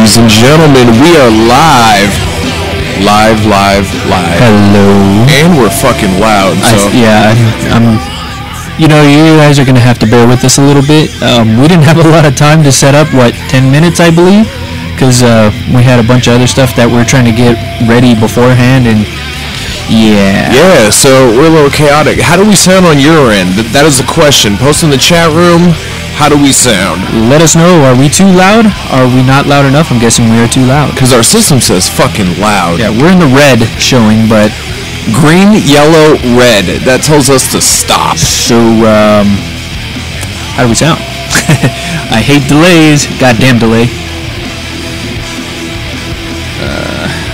Ladies and gentlemen, we are live. Live. Hello. And we're fucking loud, so... I'm you know, you guys are going to have to bear with us a little bit. We didn't have a lot of time to set up, 10 minutes, I believe? Because we had a bunch of other stuff that we're trying to get ready beforehand, and yeah. Yeah, so we're a little chaotic. How do we sound on your end? That is the question. Post in the chat room, how do we sound? Let us know, are we too loud? Are we not loud enough? I'm guessing we are too loud. Because our system says fucking loud. Yeah, we're in the red showing, but... Green, yellow, red. That tells us to stop. So, how do we sound? I hate delays. Goddamn delay.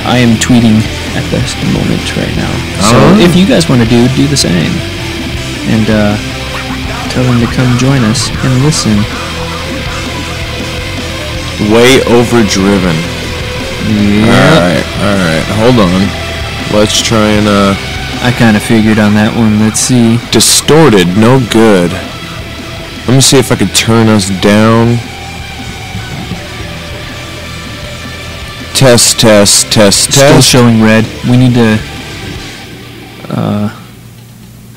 I am tweeting at this moment right now. So if you guys want to do the same. And tell them to come join us and listen. Way overdriven. Yeah. Alright. Hold on. Let's try and, I kind of figured on that one. Let's see. Distorted, no good. Let me see if I can turn us down. Test. Still showing red. We need to...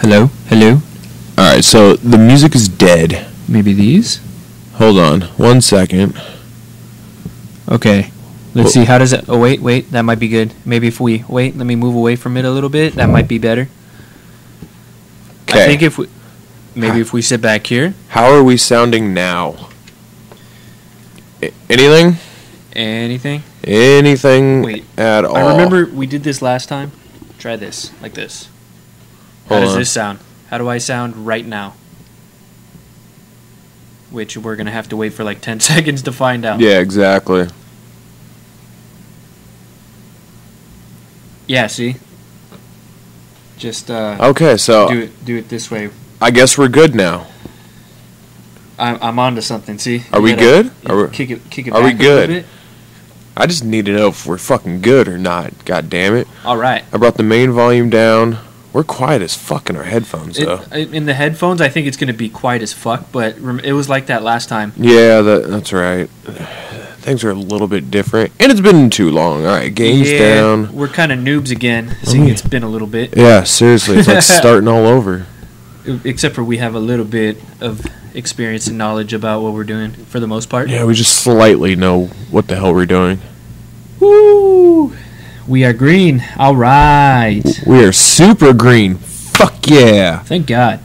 Hello? Alright, so the music is dead. Maybe these? Hold on. 1 second. Okay. Let's see, how does it... Oh, wait, that might be good. Maybe if we... Wait, let me move away from it a little bit. That might be better. Okay. I think if we... Maybe if we sit back here. How are we sounding now? Anything? Anything? Wait, at all. I remember we did this last time. Try this, like this. How does this sound? How do I sound right now? Which we're going to have to wait for 10 seconds to find out. Yeah, exactly. Yeah, see? Just okay, so do it this way. I guess we're good now. I'm onto something. See? Are we good? Kick it are back we good? A little bit. I just need to know if we're fucking good or not. God damn it! All right. I brought the main volume down. We're quiet as fuck in our headphones, though. In the headphones, I think it's gonna be quiet as fuck. But it was like that last time. Yeah, that's right. Things are a little bit different, and it's been too long. All right, game's down. We're kind of noobs again. Seeing it's been a little bit. Yeah, seriously, it's like starting all over. Except for we have a little bit of experience and knowledge about what we're doing for the most part. Yeah, we just slightly know what the hell we're doing. Woo! We are green. All right. We are super green. Fuck yeah. Thank God.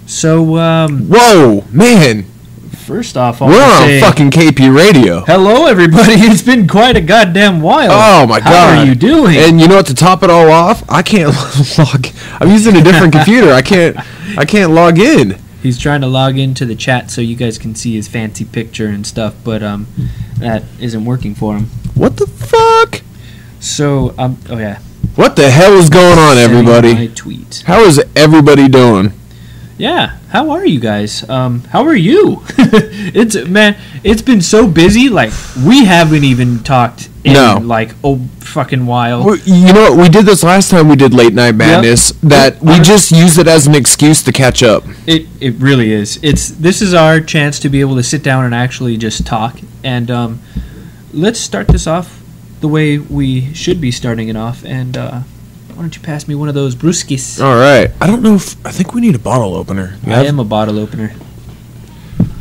So, whoa, man. First off, we're on fucking KPRadio. Hello, everybody. It's been quite a goddamn while. Oh, my God. How are you doing? And you know what, to top it all off, I can't log... I'm using a different computer. I can't log in. He's trying to log into the chat so you guys can see his fancy picture and stuff, but that isn't working for him. What the fuck? So, oh yeah. What the hell is going on, everybody? My tweet. How is everybody doing? Yeah, how are you guys? How are you? It's been so busy. We haven't even talked in a fucking while. Well, you know what? We did this last time. We did Late Night Madness. Yep. We just used it as an excuse to catch up. It really is. This is our chance to be able to sit down and actually just talk. And let's start this off the way we should be starting it off. And why don't you pass me one of those brewskis? All right. I think we need a bottle opener. I am a bottle opener.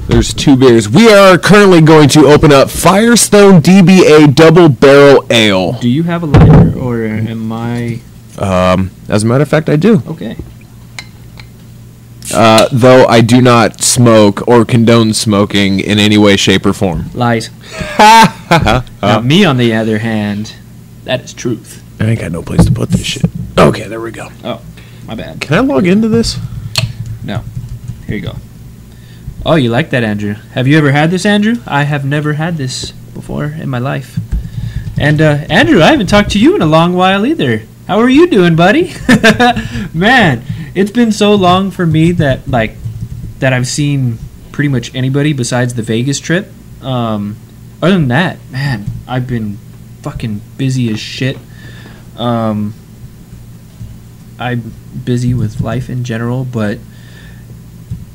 There's 2 beers. We are currently going to open up Firestone DBA Double Barrel Ale. Do you have a lighter, or am I... As a matter of fact, I do. Okay. Though I do not smoke or condone smoking in any way, shape, or form. Lies. Now, me, on the other hand, that is truth. I ain't got no place to put this shit. Okay, there we go. Oh, my bad. Can I log into this? No. Here you go. Oh, you like that, Andrew? Have you ever had this, Andrew? I have never had this before in my life. And, Andrew, I haven't talked to you in a long while either. How are you doing, buddy? Man, it's been so long for me that I've seen pretty much anybody besides the Vegas trip. Other than that, man, I've been fucking busy as shit. I'm busy with life in general, but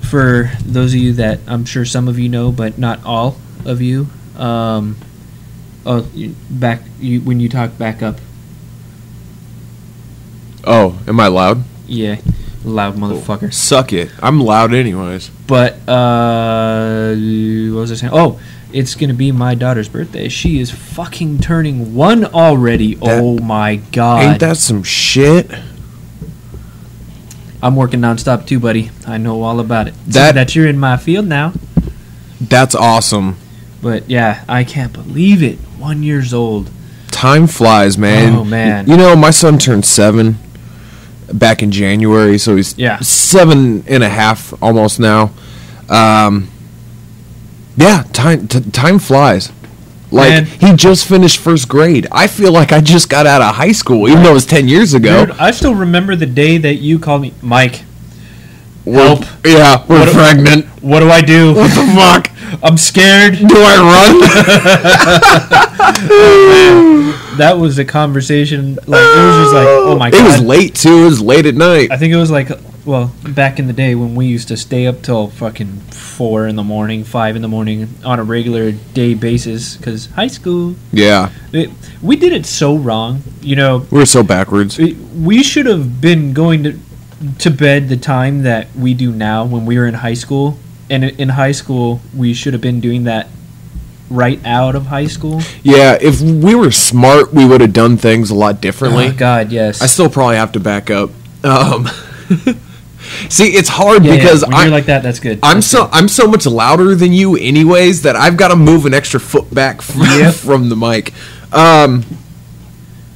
for those of you that I'm sure some of you know, but not all of you, Oh, when you talk back up. Oh, am I loud? Yeah, loud motherfucker. Suck it. I'm loud anyways. But, what was I saying? Oh, it's going to be my daughter's birthday. She is fucking turning 1 already. Oh my God. Ain't that some shit? I'm working nonstop too, buddy. I know all about it. That you're in my field now. That's awesome. But yeah, I can't believe it. 1 year old. Time flies, man. Oh, man. You know, my son turned 7 back in January, so he's 7.5 almost now. Yeah, time flies. Like, man, he just finished first grade. I feel like I just got out of high school, even though it was 10 years ago. Dude, I still remember the day that you called me, Mike. Help. We're pregnant. What do I do? What the fuck? I'm scared. Do I run? Oh, man. That was a conversation. Like, it was just like, oh my God. It was late, too. It was late at night. I think it was like, well, back in the day when we used to stay up till fucking 4 in the morning, 5 in the morning on a regular day basis, because high school. Yeah. We did it so wrong. You know. We were so backwards. We should have been going to bed the time that we do now when we were in high school. And in high school, we should have been doing that right out of high school. Yeah, if we were smart, we would have done things a lot differently. Oh, God, yes. I still probably have to back up. See, it's hard because when you're like that, that's good. I'm so much louder than you anyways that I've got to move an extra foot back from the mic.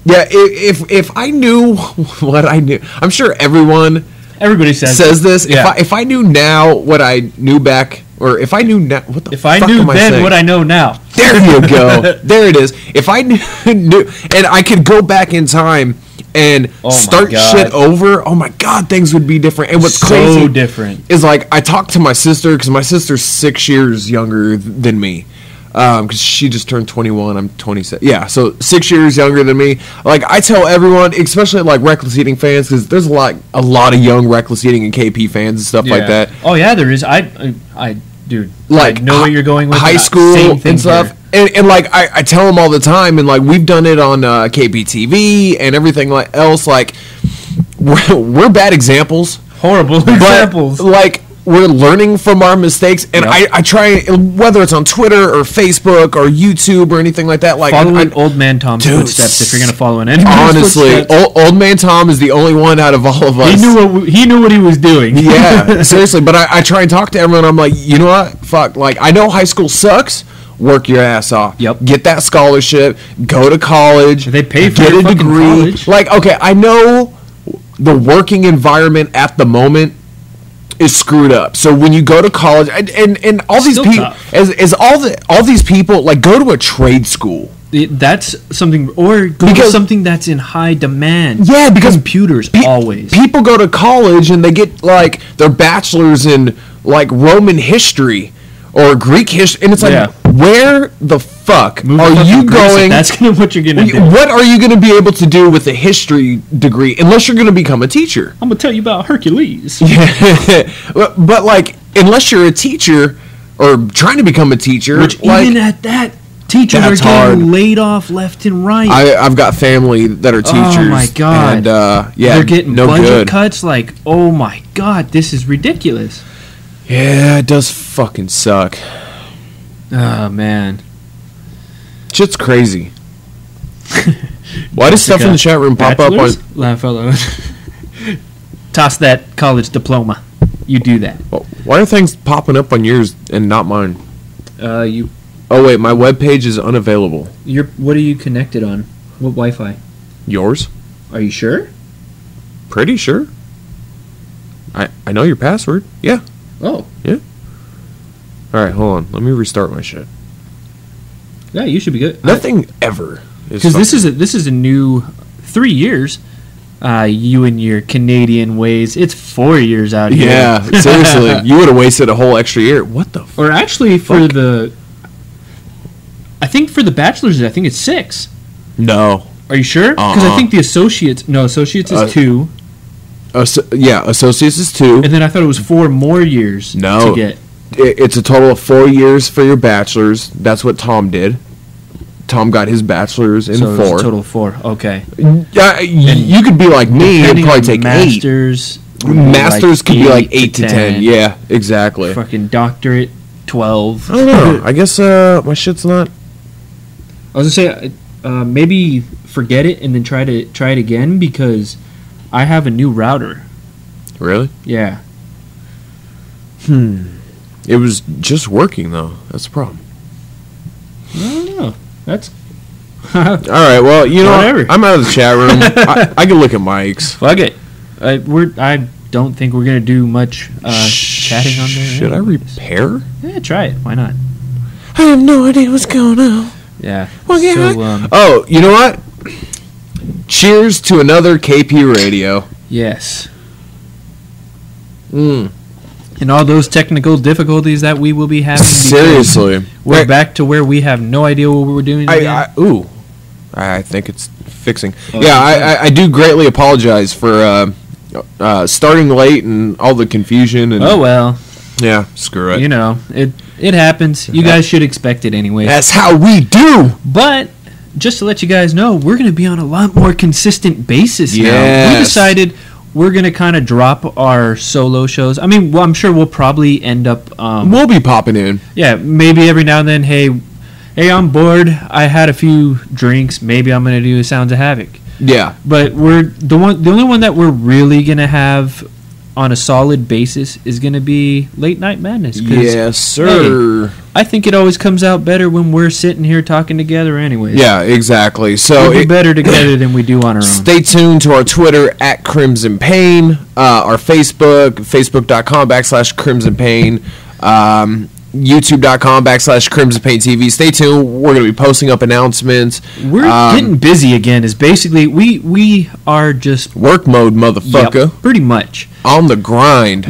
Yeah, if I knew what I knew, I'm sure everybody says this. Yeah. If I knew now what I knew back, or if I knew now, what the if I knew then what I know now. There you go. There it is. If I knew, and I could go back in time and start shit over, oh my God, things would be different. And what's so crazy different is, like, I talked to my sister, because my sister's 6 years younger than me. Because she just turned 21, I'm 27. Yeah, so 6 years younger than me. Like, I tell everyone, especially like Reckless Eating fans, because there's a lot of young Reckless Eating and KP fans and stuff like that. Oh yeah, there is. Dude, like, I know what you're going with. High school and stuff. And like, I tell them all the time, and like, we've done it on KPTV and everything else. Like, we're bad examples. Horrible examples. Like, we're learning from our mistakes, and I try, whether it's on Twitter or Facebook or YouTube or anything like that. Like, following Old Man Tom's footsteps, if you're gonna follow anybody's honestly, Old Man Tom is the only one out of all of us. He knew what he was doing. Yeah, seriously. But I try and talk to everyone. I'm like, you know what? Fuck. Like, I know high school sucks. Work your ass off. Yep. Get that scholarship. Go to college. They pay for get a degree. College. Like, okay, I know the working environment at the moment is screwed up. So when you go to college, and all these people, as all these people, like, go to a trade school. That's something, or go to something that's in high demand. Yeah, because computers always. People go to college and they get, like, their bachelor's in, like, Roman history or Greek history, and it's like, where the fuck are you going? That's what you're gonna do. What are you gonna be able to do with a history degree unless you're gonna become a teacher? I'm gonna tell you about Hercules. Yeah, but like, unless you're a teacher or trying to become a teacher, which, like, even at that, teachers are getting laid off left and right. I've got family that are teachers. Oh my God! And they're getting budget cuts. Like, oh my God, this is ridiculous. Yeah, it does fucking suck. Oh, man. Shit's crazy. Why does stuff in the chat room pop up on... Toss that college diploma. You do that. Well, why are things popping up on yours and not mine? Oh, wait, my webpage is unavailable. What are you connected on? What Wi-Fi? Yours. Are you sure? Pretty sure. I know your password. Yeah. Oh. Yeah. Alright, hold on. Let me restart my shit. Yeah, you should be good. Nothing ever. Because this is a new 3 years. You and your Canadian ways. It's 4 years out here. Yeah, seriously. You would have wasted a whole extra year. What the fuck? Or actually, for the... I think for the bachelor's, I think it's 6. No. Are you sure? Because I think the associates... No, associates is 2. Associates is 2. And then I thought it was 4 more years to get... It's a total of 4 years for your bachelor's. That's what Tom did. Tom got his bachelor's in So 4. it's a total of 4. Okay. You could be like me and probably take 8. Masters. Masters could be like 8 to 10. Yeah, exactly. Fucking doctorate, 12. I don't know. I guess my shit's not. I was gonna say maybe forget it and then try it again because I have a new router. Really? Yeah. It was just working though. That's the problem. I don't know. That's all right. Well, you know, whatever. I'm out of the chat room. I can look at mics. Fuck it. I don't think we're gonna do much chatting on there. Should I repair? Yeah, try it. Why not? I have no idea what's going on. Yeah. Well, yeah. Oh, you know what? Cheers to another KPRadio. Yes. And all those technical difficulties that we will be having. Seriously. We're back to where we have no idea what we're doing. I think it's fixing. I do greatly apologize for starting late and all the confusion. And, oh, well. Yeah, screw it. You know, it happens. You guys should expect it anyway. That's how we do. But just to let you guys know, we're going to be on a lot more consistent basis now. We decided we're going to kind of drop our solo shows. I mean, well, I'm sure we'll probably end up... we'll be popping in. Yeah, maybe every now and then, hey, I'm bored. I had a few drinks. Maybe I'm going to do a Sounds of Havoc. Yeah. But the only one that we're really going to have on a solid basis is going to be Late Night Madness. Yes, sir. Hey, I think it always comes out better when we're sitting here talking together anyways. Yeah, exactly. So we do better together than we do on our own. Stay tuned to our Twitter at Krymzon Pain, our Facebook, facebook.com/Krymzon Pain, youtube.com/Krymzon Pain TV. Stay tuned. We're going to be posting up announcements. We're getting busy again. Is basically we are just work mode, motherfucker. Yep, pretty much on the grind.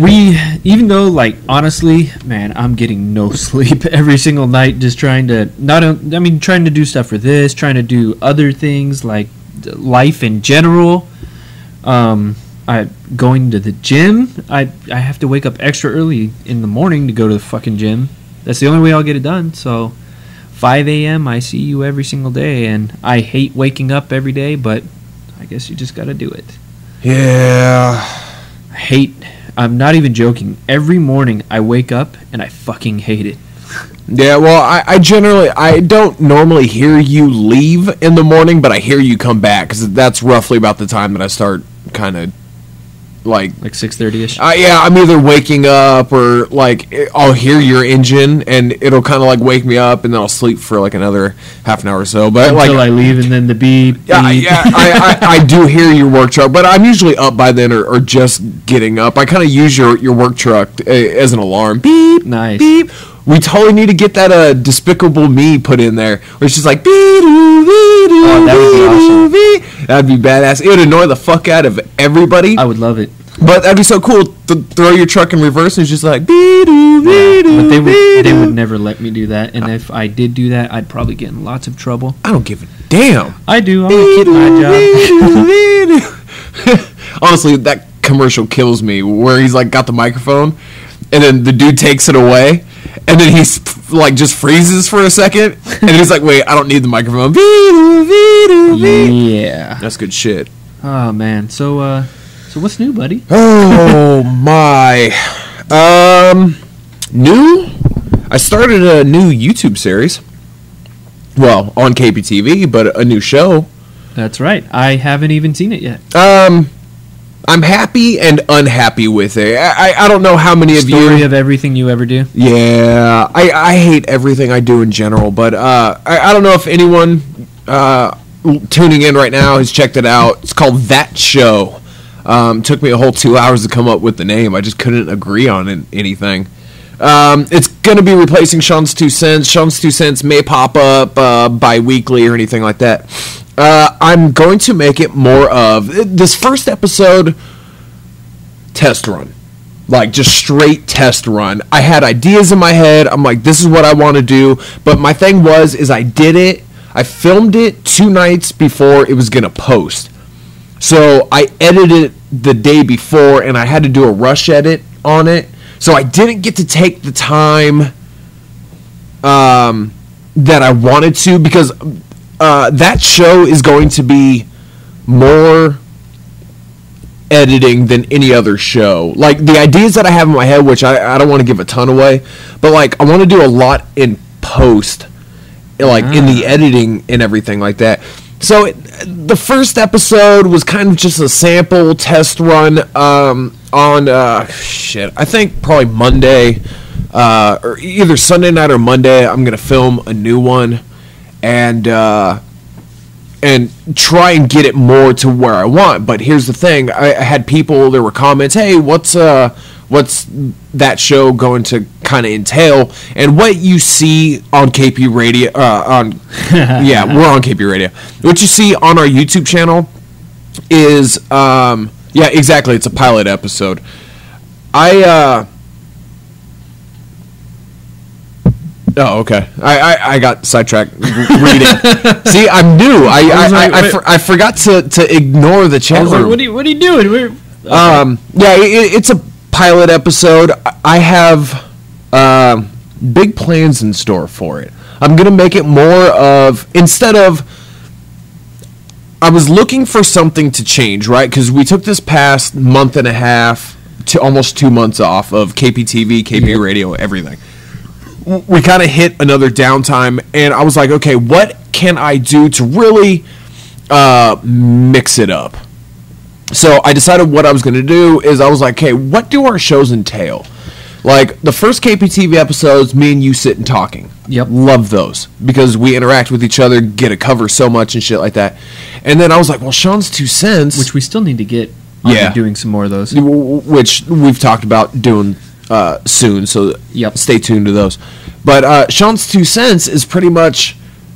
Even though, like, honestly, man, I'm getting no sleep every single night, just trying to trying to do stuff for this, trying to do other things like life in general. Going to the gym. I have to wake up extra early in the morning to go to the fucking gym. That's the only way I'll get it done. So 5 a.m. I see you every single day, and I hate waking up every day, but I guess you just got to do it. Yeah. I'm not even joking. Every morning I wake up and I fucking hate it. Yeah, well, I don't normally hear you leave in the morning, but I hear you come back, because that's roughly about the time that I start kind of like 6:30ish. Yeah, I'm either waking up or like I'll hear your engine and it'll kind of like wake me up, and then I'll sleep for like another half an hour or so. But until like I leave, and then the beep. I do hear your work truck, but I'm usually up by then or just getting up. I kind of use your work truck as an alarm. Beep. Nice. Beep. We totally need to get that Despicable Me put in there, where it's just like that would be awesome. That'd be badass. It would annoy the fuck out of everybody. I would love it. But that'd be so cool to throw your truck in reverse and it's just like But they would never let me do that, and if I did do that, I'd probably get in lots of trouble. I don't give a damn. I do. I'm a kid at my job. Honestly, that commercial kills me, where he's like got the microphone and then the dude takes it away, and then he's like just freezes for a second, and he's like, wait, I don't need the microphone. Yeah, that's good shit. Oh man, so what's new, buddy? Oh my, new. I started a new YouTube series. Well, on KPTV, but a new show. That's right. I haven't even seen it yet. I'm happy and unhappy with it. I don't know how many of you... Story of everything you ever do? Yeah. I hate everything I do in general, but I don't know if anyone tuning in right now has checked it out. It's called That Show. Took me a whole 2 hours to come up with the name. I just couldn't agree on anything. It's going to be replacing Sean's 2 Cents. Sean's 2 Cents may pop up bi-weekly or anything like that. I'm going to make it more of this first episode test run, like just straight test run. I had ideas in my head. I'm like, this is what I want to do. But my thing is I did it. I filmed it 2 nights before it was going to post. So I edited it the day before, and I had to do a rush edit on it. So I didn't get to take the time that I wanted to, because that show is going to be more editing than any other show. Like, the ideas that I have in my head, which I don't want to give a ton away, but, like, I want to do a lot in post, like, in the editing and everything like that. So, the first episode was kind of just a sample test run on, I think probably Monday, or either Sunday night or Monday, I'm going to film a new one, and try and get it more to where I want. But here's the thing: I had people. There were comments. Hey, what's that show going to kind of entail? And what you see on KPRadio, we're on KPRadio. What you see on our YouTube channel is, exactly. It's a pilot episode. Oh, okay. I got sidetracked reading. See, I'm new. I forgot to ignore the chat room. What are you doing? It's a pilot episode. I have big plans in store for it. I'm gonna make it more of, instead of, I was looking for something to change, right? Because we took this past month and a half to almost 2 months off of KPTV, KPRadio, everything. We kind of hit another downtime, and I was like, okay, what can I do to really mix it up? So I decided what I was going to do is I was like, okay, what do our shows entail? Like, the first KPTV episodes, me and you sit and talking. Yep. Love those, because we interact with each other, get to cover so much and shit like that. And then I was like, well, Sean's 2 cents. Which we still need to get doing some more of those. Which we've talked about doing soon, so stay tuned to those. But Sean's 2 cents is pretty much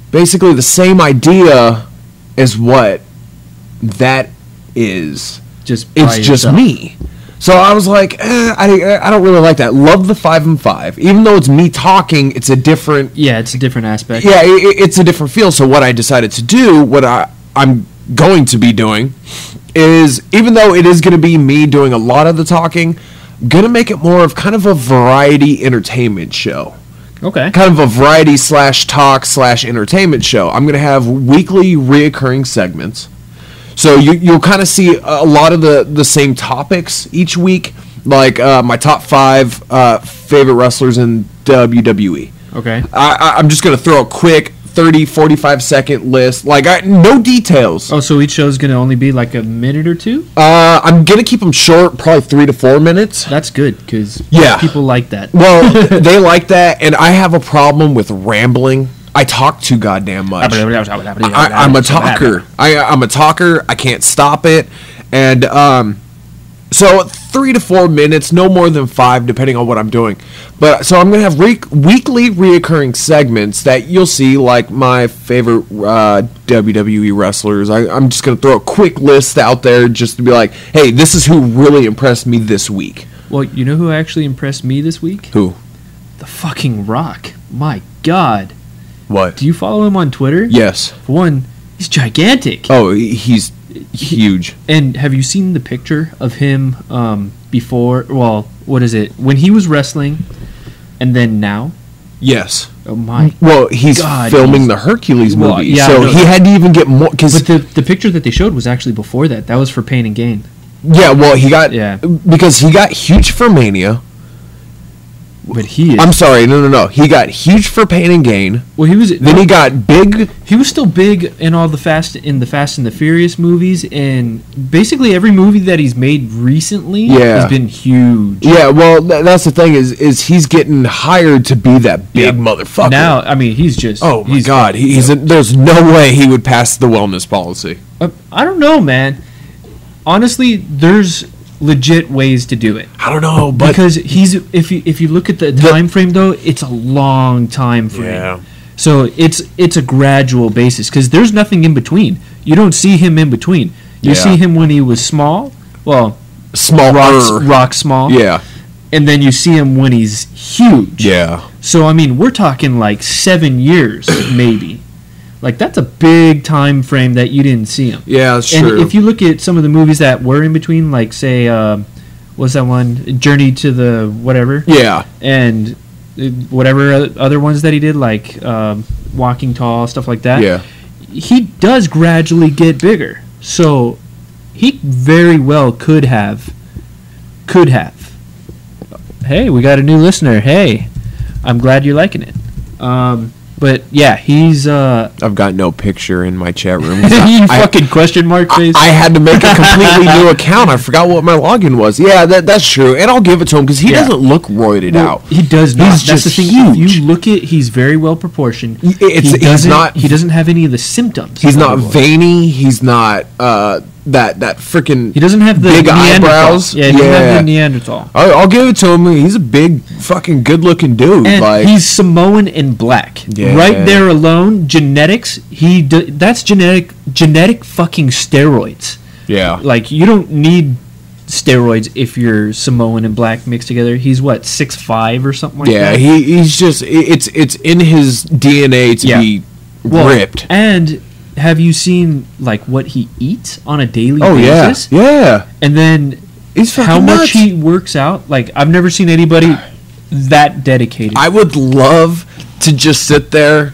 basically the same idea as what that is. It's just me. So I was like, I don't really like that. Love the 5 and 5, even though it's me talking. It's a different. Yeah, it's a different aspect. Yeah, it's a different feel. So what I decided to do, what I'm going to be doing, is, even though it is going to be me doing a lot of the talking, gonna make it more of kind of a variety entertainment show. Okay. Kind of a variety / talk / entertainment show. I'm gonna have weekly reoccurring segments. So you'll kind of see a lot of the same topics each week, like my top 5 favorite wrestlers in WWE. Okay. I'm just gonna throw a quick 30-45 second list, like no details. Oh, so each show's gonna only be like a minute or 2? I'm gonna keep them short, probably 3 to 4 minutes. That's good, because people like that. Well, they like that, and I have a problem with rambling. I talk too goddamn much. I'm a talker. I'm a talker. I can't stop it, and so 3 to 4 minutes, no more than 5, depending on what I'm doing. But so I'm gonna have weekly reoccurring segments that you'll see, like my favorite WWE wrestlers. I'm just gonna throw a quick list out there just to be like, hey, this is who really impressed me this week. Well, you know who actually impressed me this week? Who? The fucking Rock. My God. What? Do you follow him on Twitter? Yes. For one, he's gigantic. Oh, he's huge. And have you seen the picture of him before? Well, what is it? When he was wrestling, and then now? Yes. Oh my. Well, he's God, filming the Hercules movie, yeah, so he had to even get more. But the picture that they showed was actually before that. That was for Pain and Gain. Yeah, well, he got because he got huge for Mania. But he is. I'm sorry, no. He got huge for Pain and Gain. Well, he was. Then he got big. He was still big in all the Fast and the Furious movies, and basically every movie that he's made recently has been huge. Yeah, well, that's the thing is he's getting hired to be that big motherfucker. Now, I mean, he's just. Oh my God, there's no way he would pass the wellness policy. I don't know, man. Honestly, there's legit ways to do it. I don't know, but because if you look at the time frame though, it's a long time frame. Yeah. So it's a gradual basis, because there's nothing in between. You don't see him in between. You see him when he was small. Well, rock small. Yeah. And then you see him when he's huge. Yeah. So I mean, we're talking like 7 years maybe. Like, that's a big time frame that you didn't see him. Yeah, that's and true. if you look at some of the movies that were in between, like, say, what's that one? Journey to the whatever. Yeah. And whatever other ones that he did, like Walking Tall, stuff like that. Yeah. he does gradually get bigger. So he very well could have. Hey, we got a new listener. Hey, I'm glad you're liking it. But yeah, he's. I've got no picture in my chat room. You fucking question mark face. I had to make a completely new account. I forgot what my login was. Yeah, that's true, and I'll give it to him because he doesn't look roided out. He does not. He's That's just the thing. huge. If you look at, he's very well proportioned. He's not. He doesn't have any of the symptoms. He's not veiny. He's not that freaking. He doesn't have the big eyebrows. Yeah, he doesn't have the Neanderthal. I'll give it to him. He's a big, fucking, good-looking dude. And like he's Samoan and black. Yeah. Right there alone, genetics. That's genetic fucking steroids. yeah. Like, you don't need steroids if you're Samoan and black mixed together. He's what, 6'5" or something like Yeah, that? he's just it's in his DNA to be ripped. And have you seen like what he eats on a daily Oh basis? yeah. And then He's fucking how much nuts. he works out? Like, I've never seen anybody that dedicated. I would love to just sit there,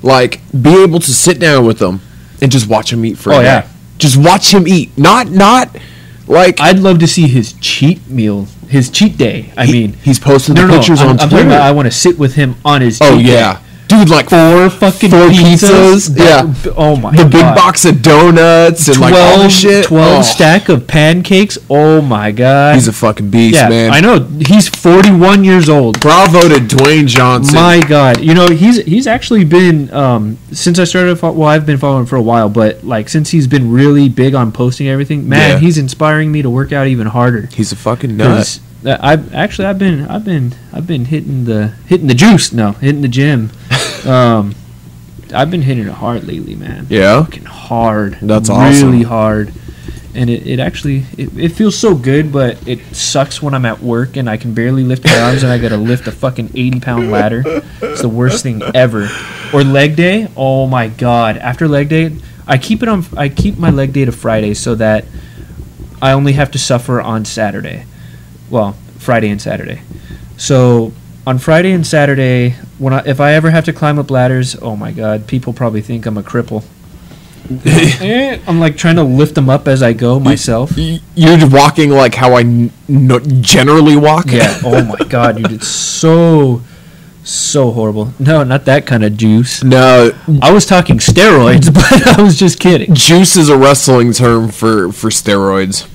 like, be able to sit down with him and just watch him eat for a day. Just watch him eat. Not like I'd love to see his cheat meal, his cheat day. he's posting the pictures on I'm Twitter. talking about I want to sit with him on his cheat day. Dude, like Four pizzas. Oh my god. The big box of donuts and 12, like all this shit. 12 stack of pancakes. Oh my god. He's a fucking beast, man. I know. He's 41 years old. Bravo to Dwayne Johnson. My god. You know, he's actually been since I started I've been following for a while, but like since he's been really big on posting everything, man, he's inspiring me to work out even harder. He's a fucking nut. I've been hitting the juice. No, hitting the gym. I've been hitting it hard lately, man. Yeah? Fucking hard. That's awesome. Really hard. And it actually feels so good, but it sucks when I'm at work and I can barely lift my arms and I gotta lift a fucking 80-pound ladder. It's the worst thing ever. Or leg day. Oh my god. After leg day, I keep my leg day to Friday so that I only have to suffer on Saturday. Well, Friday and Saturday. So on Friday and Saturday, if I ever have to climb up ladders, oh my god, people probably think I'm a cripple. I'm like trying to lift them up as I go myself. You're walking like how I generally walk. Yeah. Oh my god, dude, it's so horrible. No, not that kind of juice. No, I was talking steroids, but I was just kidding. Juice is a wrestling term for steroids.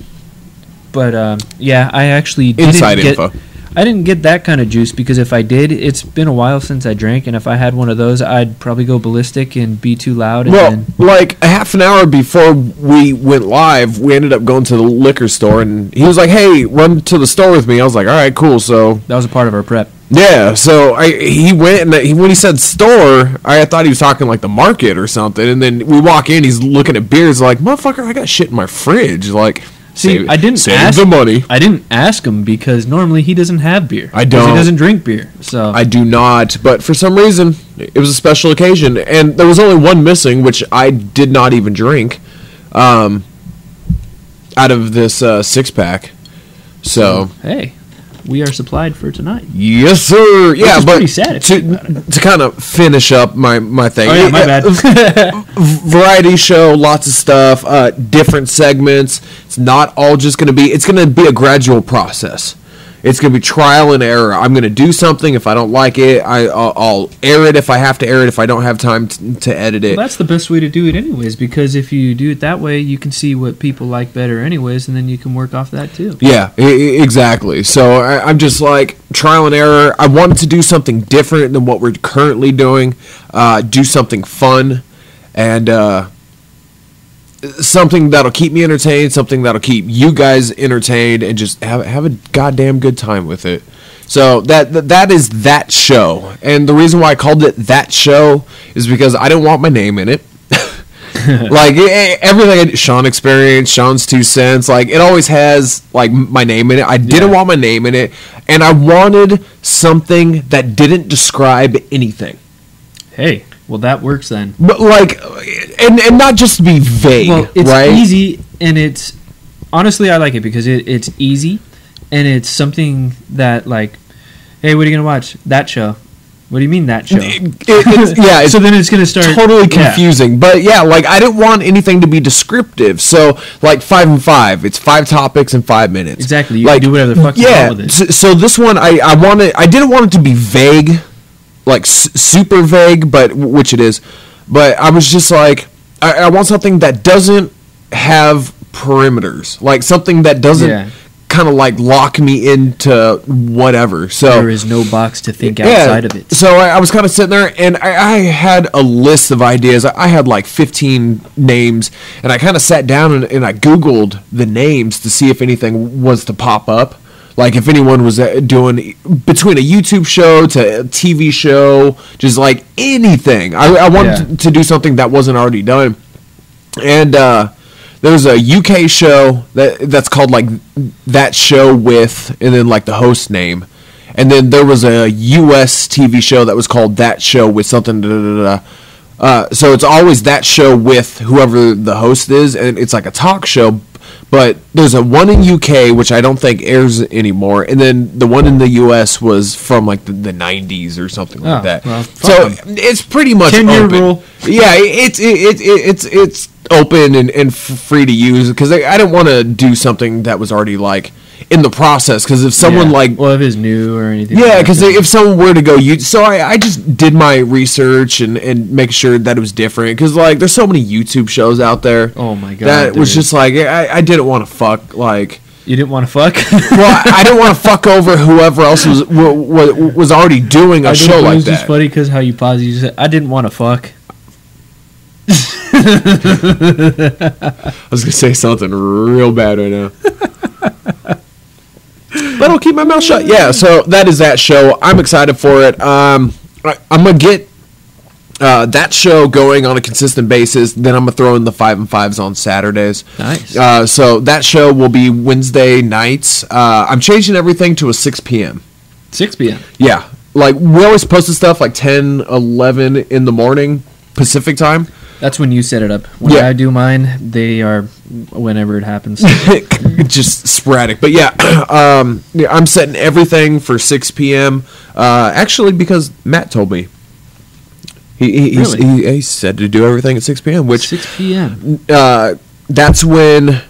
But yeah, I actually Inside info. I didn't get that kind of juice because if I did, it's been a while since I drank, and if I had one of those, I'd probably go ballistic and be too loud. And like a half an hour before we went live, we ended up going to the liquor store, and he was like, "Hey, run to the store with me." I was like, "All right, cool." So that was a part of our prep. Yeah, so he went, and when he said store, I thought he was talking like the market or something, and then we walk in, he's looking at beers, like, "Motherfucker, I got shit in my fridge." Like, see, I didn't ask the money. I didn't ask him because normally he doesn't have beer. I don't. He doesn't drink beer. So I do not. But for some reason, it was a special occasion, and there was only one missing, which I did not even drink, out of this 6-pack. So hey, we are supplied for tonight. Yes, sir. Yeah, but pretty sad to kind of finish up my thing. Oh yeah, my bad. Variety show, lots of stuff, different segments. It's not all just going to be. It's going to be a gradual process. It's going to be trial and error. I'm going to do something. If I don't like it, I'll air it if I have to air it. If I don't have time to edit it. Well, that's the best way to do it anyways, because if you do it that way, you can see what people like better anyways, and then you can work off that too. Yeah, exactly. So I'm just like, trial and error. I wanted to do something different than what we're currently doing. Do something fun, and something that'll keep me entertained, something that'll keep you guys entertained, and just have a goddamn good time with it. So that is that show, and the reason why I called it that show is because I didn't want my name in it. Like everything, Sean Experience, Sean's 2 cents, like it always has like my name in it. I didn't want my name in it, and I wanted something that didn't describe anything. Hey. Well, that works then. But like, and not just to be vague, well, it's right? easy, and it's honestly I like it because it's easy, and it's something that like, hey, what are you gonna watch? That show. What do you mean that show? Yeah, so then it's going to start totally confusing. But yeah, like I didn't want anything to be descriptive. So like 5 and 5, it's 5 topics in 5 minutes. Exactly. You like, can do whatever the fuck you want with it. So this one, I didn't want it to be vague, like super vague, but which it is. But I was just like, I want something that doesn't have perimeters, like something that doesn't kind of like lock me into whatever. So there is no box to think outside of it. So I was kind of sitting there, and I had a list of ideas. I had like 15 names, and I kind of sat down and I Googled the names to see if anything was to pop up. Like if anyone was doing between a YouTube show to a TV show, just like anything. I wanted to do something that wasn't already done. And there's a UK show that's called like That Show With, and then like the host name. And then there was a US TV show that was called That Show With something. So it's always That Show With whoever the host is, and it's like a talk show. But there's a one in UK which I don't think airs anymore, and then the one in the US was from like the 90s or something like that. Well, so it's pretty much 10-year open. rule. Yeah, it's open and free to use, because I didn't want to do something that was already like in the process, because if someone like if it's new or anything, because if someone were to go so I just did my research and make sure that it was different, because like there's so many YouTube shows out there. Oh my god, that was just like I didn't want to fuck like. You didn't want to fuck? Well, I didn't want to fuck over whoever else was already doing a show like that. It's just funny because how you paused, you said, I didn't want to fuck. I was going to say something real bad right now. But I'll keep my mouth shut. Yeah, so that is That Show. I'm excited for it. I'm going to get that show going on a consistent basis. Then I'm going to throw in the 5 and 5s on Saturdays. Nice. So that show will be Wednesday nights. I'm changing everything to a 6 p.m. 6 p.m.? Yeah. Like, we always posted stuff like 10, 11 in the morning Pacific time. That's when you set it up. When I do mine, they are whenever it happens. Just sporadic. But yeah, I'm setting everything for 6 p.m. Actually, because Matt told me. He said to do everything at 6 p.m. Which 6 p.m. That's when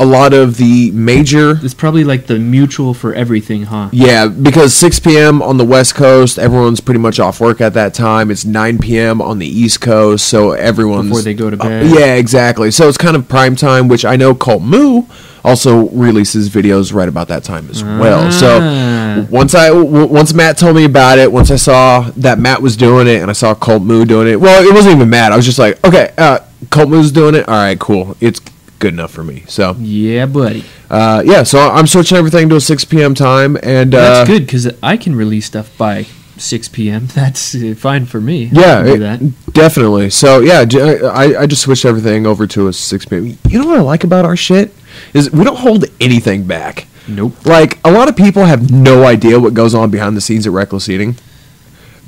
a lot of the major... It's probably like the mutual for everything, huh? Yeah, because 6 p.m. on the West Coast, everyone's pretty much off work at that time. It's 9 p.m. on the East Coast, so everyone's... Before they go to bed. Yeah, exactly. So it's kind of prime time, which I know Colt Moo also releases videos right about that time as well. So once Matt told me about it, once I saw that Matt was doing it, and I saw Colt Moo doing it... Well, it wasn't even Matt. I was just like, okay, Colt Moo's doing it. All right, cool. It's good enough for me. So yeah, buddy. So I'm switching everything to a 6 p.m. time, and that's good because I can release stuff by 6 p.m. That's fine for me. Yeah, do that. Definitely. So yeah, I just switched everything over to a 6 p.m. You know what I like about our shit is we don't hold anything back. Nope. Like a lot of people have no idea what goes on behind the scenes at Reckless Eating.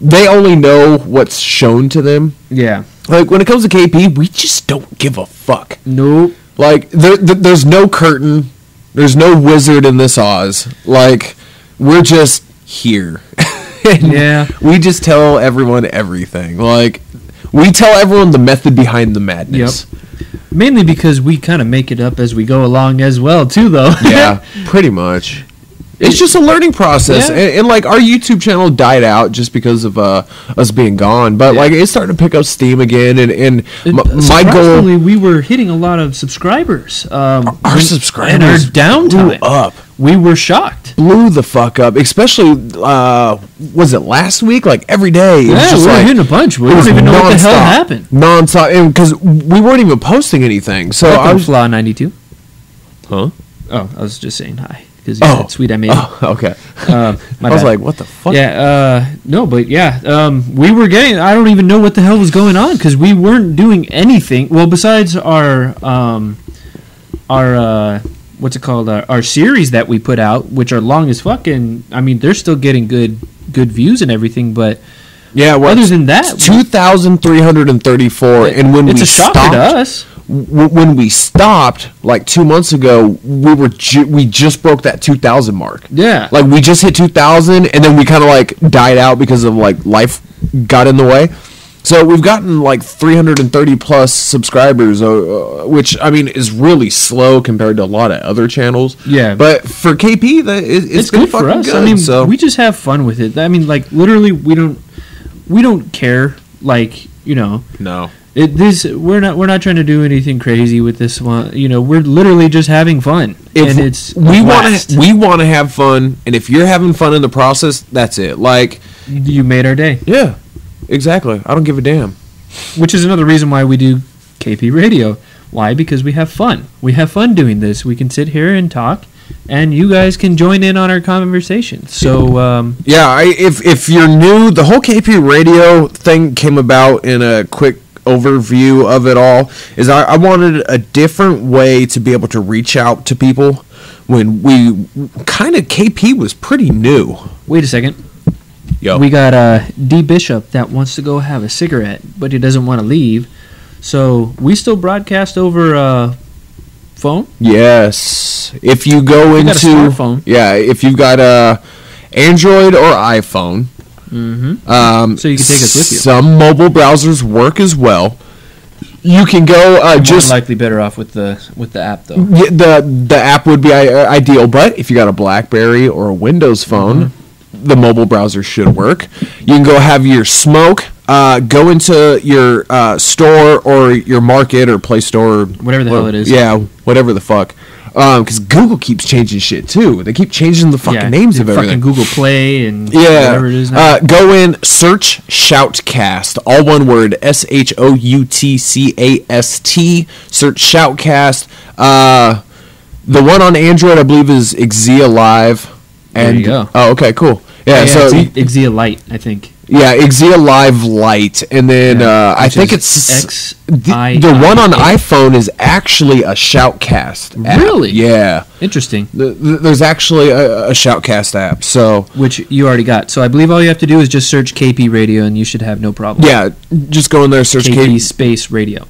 They only know what's shown to them. Yeah. Like when it comes to KP, we just don't give a fuck. Nope. Like, there's no curtain. There's no wizard in this Oz. Like, we're just here. Yeah. We just tell everyone everything. Like, we tell everyone the method behind the madness. Yep. Mainly because we kind of make it up as we go along as well, too, though. Yeah, pretty much. It's just a learning process, yeah. and like our YouTube channel died out just because of us being gone, but like it's starting to pick up steam again. And my goal, we were hitting a lot of subscribers. Our subscribers and our downtime blew up. We were shocked, blew the fuck up. Especially was it last week? Like every day, we were hitting a bunch. We don't even know what the hell happened. Nonstop, because we weren't even posting anything. So I was Flaw 92. Huh? Oh, I was just saying hi. Because you said sweet I made it. Oh, okay. I was like, what the fuck? Yeah, no, but yeah. We were getting, I don't even know what the hell was going on because we weren't doing anything. Well, besides our what's it called? Our series that we put out, which are long as fuck. And, I mean, they're still getting good views and everything, but... Yeah, well, other than that... 2,334, and when it's a shocker to us. when we stopped like 2 months ago, we just broke that 2,000 mark. Yeah. Like we just hit 2,000, and then we kind of like died out because of like life got in the way. So we've gotten like 330 plus subscribers, which I mean is really slow compared to a lot of other channels. Yeah. But for KP, it's been good for us. Good, I mean, so. we just have fun with it. I mean, like literally, we don't care. Like, you know. No. We're not trying to do anything crazy with this one. You know, we're literally just having fun. And it's we want to have fun, and if you're having fun in the process, that's it. Like, you made our day. Yeah. Exactly. I don't give a damn. Which is another reason why we do KPRadio. Why? Because we have fun. We have fun doing this. We can sit here and talk, and you guys can join in on our conversation. So, if you're new, the whole KPRadio thing came about in a quick overview of it all. Is I wanted a different way to be able to reach out to people when KP was pretty new. Wait a second. Yo. We got D Bishop that wants to go have a cigarette, but he doesn't want to leave. So we still broadcast over phone. Yes, if you go into got a smartphone. If you've got a Android or iPhone, so you can take us with you. Some mobile browsers work as well. You can go More likely better off with the app though. Yeah, the app would be ideal, but if you got a BlackBerry or a Windows phone. The mobile browser should work. You can go have your smoke. Go into your store or your market or Play Store, or whatever the hell it is. Yeah, whatever the fuck. Because Google keeps changing shit too. They keep changing the fucking names of everything. Fucking Google Play and whatever it is now. Go in, search Shoutcast, all one word, SHOUTCAST. Search Shoutcast. The one on Android, I believe, is Xia Live. There you go. Oh, okay, cool. Yeah, so it's Xia Lite, I think. Yeah, Xia Live Lite, and then I think it's the one on iPhone is actually a Shoutcast app. Really? Yeah. Interesting. There's actually a Shoutcast app, so which you already got. So I believe all you have to do is just search KPRadio, and you should have no problem. Yeah, just go in there, search KP space radio.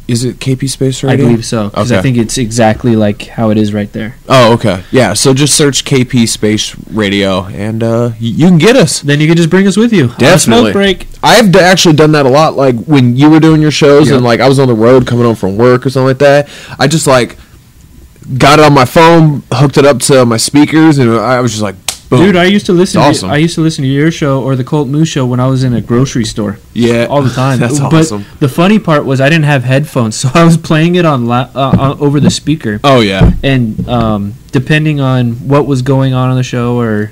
Is it KP Space Radio? I believe so, because I think it's exactly like how it is right there. Oh, okay. Yeah, so just search KP Space Radio, and you can get us. Then you can just bring us with you. Definitely. Smoke break. I've actually done that a lot, like when you were doing your shows, and like I was on the road coming home from work or something like that. I just like got it on my phone, hooked it up to my speakers, and I was just like, boom. Dude, I used to listen. Awesome. I used to listen to your show or the Colt Moose show when I was in a grocery store. Yeah, all the time. That's awesome. But the funny part was I didn't have headphones, so I was playing it on over the speaker. Oh yeah. And depending on what was going on the show or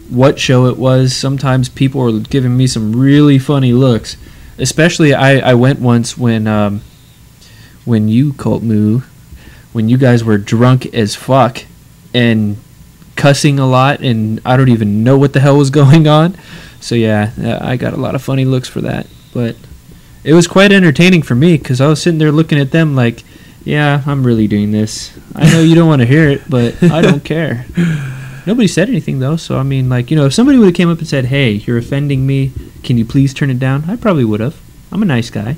what show it was, sometimes people were giving me some really funny looks. Especially, I went once when you Colt Moo, when you guys were drunk as fuck and cussing a lot, and I don't even know what the hell was going on. So yeah, I got a lot of funny looks for that, but it was quite entertaining for me because I was sitting there looking at them like, yeah, I'm really doing this. I know you don't want to hear it, but I don't care. Nobody said anything though, so I mean, like, you know, if somebody would have came up and said, hey, you're offending me, can you please turn it down? I probably would have. I'm a nice guy,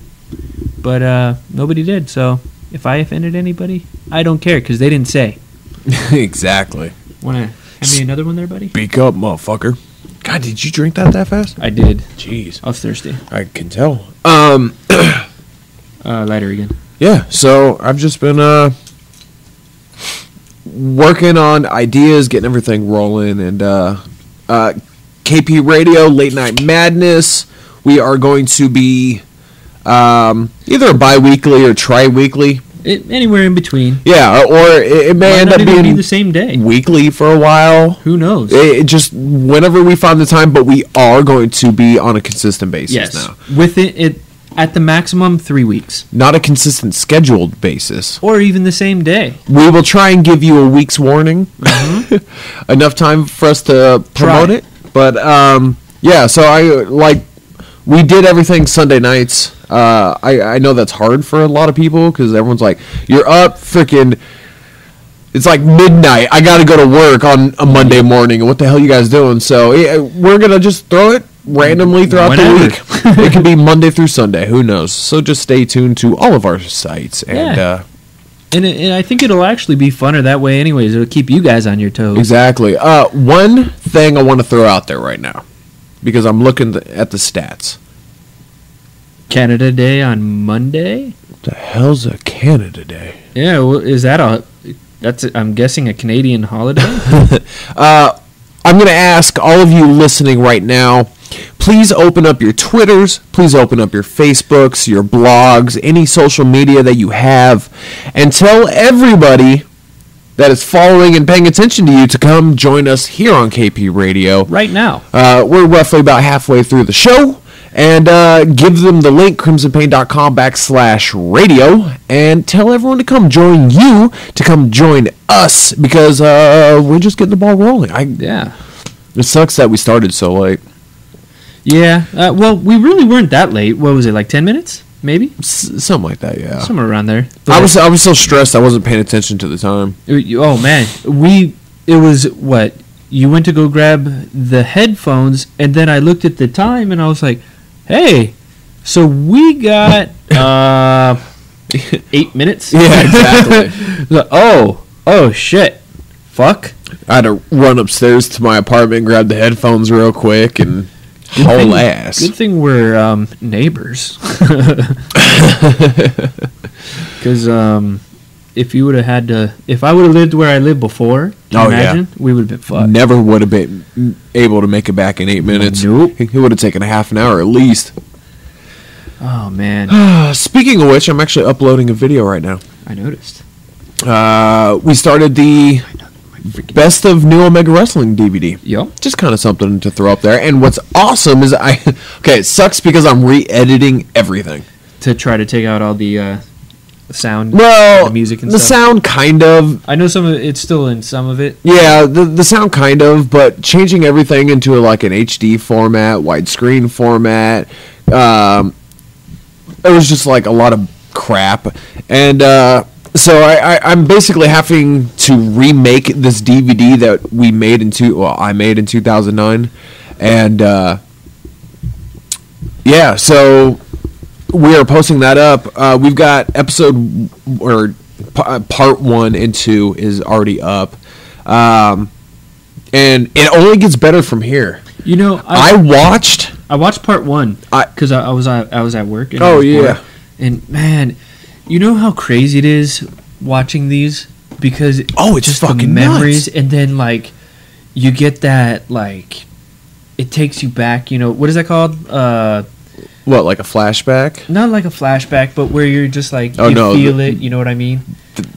but nobody did. So if I offended anybody, I don't care because they didn't say. Exactly. Want to hand me another one there, buddy? Speak up, motherfucker. God, did you drink that fast? I did. Jeez. I was thirsty. I can tell. Lighter again. Yeah, so I've just been working on ideas, getting everything rolling, and KP Radio, Late Night Madness, we are going to be either bi-weekly or tri-weekly. Anywhere in between. Yeah, or it may end up being the same day. Weekly for a while. Who knows? It just whenever we find the time, but we are going to be on a consistent basis now. With it at the maximum 3 weeks. Not a consistent scheduled basis. Or even the same day. We will try and give you a week's warning. Mm-hmm. Enough time for us to promote it. But yeah, so we did everything Sunday nights. I know that's hard for a lot of people because everyone's like, you're up freaking, it's like midnight. I got to go to work on a Monday morning. And what the hell you guys doing? So we're going to just throw it randomly throughout Whenever. the week. It could be Monday through Sunday. Who knows? So just stay tuned to all of our sites. And And I think it'll actually be funner that way anyways. It'll keep you guys on your toes. exactly. One thing I want to throw out there right now, because I'm looking at the stats. Canada Day on Monday? What the hell's a Canada Day? Yeah, well, is that I'm guessing a Canadian holiday? I'm going to ask all of you listening right now, please open up your Twitters, please open up your Facebooks, your blogs, any social media that you have, and tell everybody that is following and paying attention to you to come join us here on KP Radio. Right now. We're roughly about halfway through the show. And give them the link, krymzonpain.com/radio, and tell everyone to come join you, to come join us, because we're just getting the ball rolling. Yeah. It sucks that we started so late. Yeah. Well, we really weren't that late. What was it, like 10 minutes? Maybe? Something like that, yeah. Somewhere around there. I was so stressed I wasn't paying attention to the time. Oh, man. It was, what? You went to go grab the headphones, and then I looked at the time, and I was like, hey, so we got 8 minutes? Yeah, exactly. oh, shit. Fuck. I had to run upstairs to my apartment and grab the headphones real quick and haul ass. Good thing we're neighbors. Because if you would have had to, if I would have lived where I lived before, imagine, we would have been fucked. Never would have been able to make it back in 8 minutes. Nope. It would have taken a half an hour at least. Oh, man. Speaking of which, I'm actually uploading a video right now. I noticed. We started the Best of New Omega Wrestling DVD. Yep. Just kind of something to throw up there. And what's awesome is okay, it sucks because I'm re-editing everything. To try to take out all the sound, Well, the music and the stuff. sound kind of. I know some of it's still in some of it. Yeah, the sound kind of, but changing everything into like an HD format, widescreen format. It was just like a lot of crap. And so I'm basically having to remake this DVD that I made in 2009. And yeah, so we are posting that up. We've got part 1 and 2 is already up. And it only gets better from here. You know, I watched part 1 because I was at work. And Oh, I was bored. yeah. And man, you know how crazy it is watching these, because it's just fucking the memories, nuts. and then like you get that, like it takes you back. You know, what is that called? What, like a flashback? Not like a flashback, but where you're just like feel it. You know what I mean?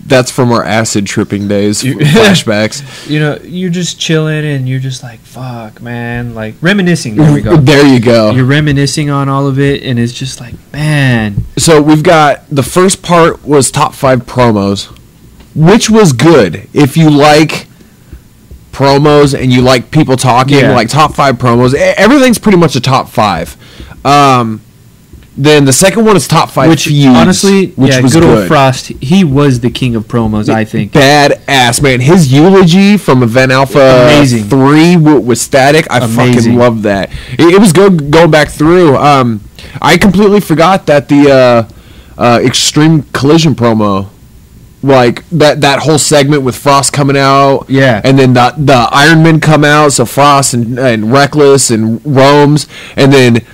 That's from our acid tripping days. Flashbacks. You know, you're just chilling and you're just like, fuck, man, like reminiscing. There we go. There you go. You're reminiscing on all of it, and it's just like, man. So we've got the first part was top 5 promos, which was good. If you like promos and you like people talking, like top 5 promos, everything's pretty much a top 5. Then the second one is top 5 feuds, honestly, which was good good. old Frost. He was the king of promos, I think. Badass, man. His eulogy from Event Alpha 3 with Static, I fucking love that. It was good going back through. I completely forgot that the Extreme Collision promo, like that whole segment with Frost coming out, and then the Iron Men come out, so Frost and Reckless and Rome's, and then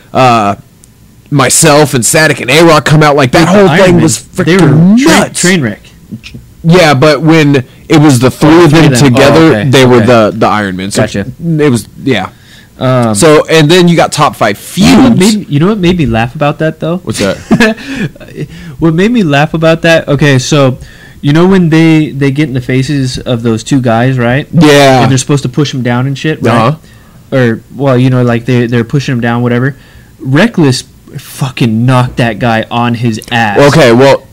myself and Static and A-Rock come out, like that whole thing was freaking nuts. Train wreck. Yeah, but when it was the 3 of them together, they were the Iron Men. So Gotcha. It was so, and then you got top 5 feuds. You know what made me laugh about that though? What's that? What made me laugh about that? Okay, so you know when they get in the faces of those 2 guys, right? Yeah. And they're supposed to push them down and shit, right? Or, well, you know, like they're pushing him down, whatever. Reckless fucking knocked that guy on his ass. Okay, well,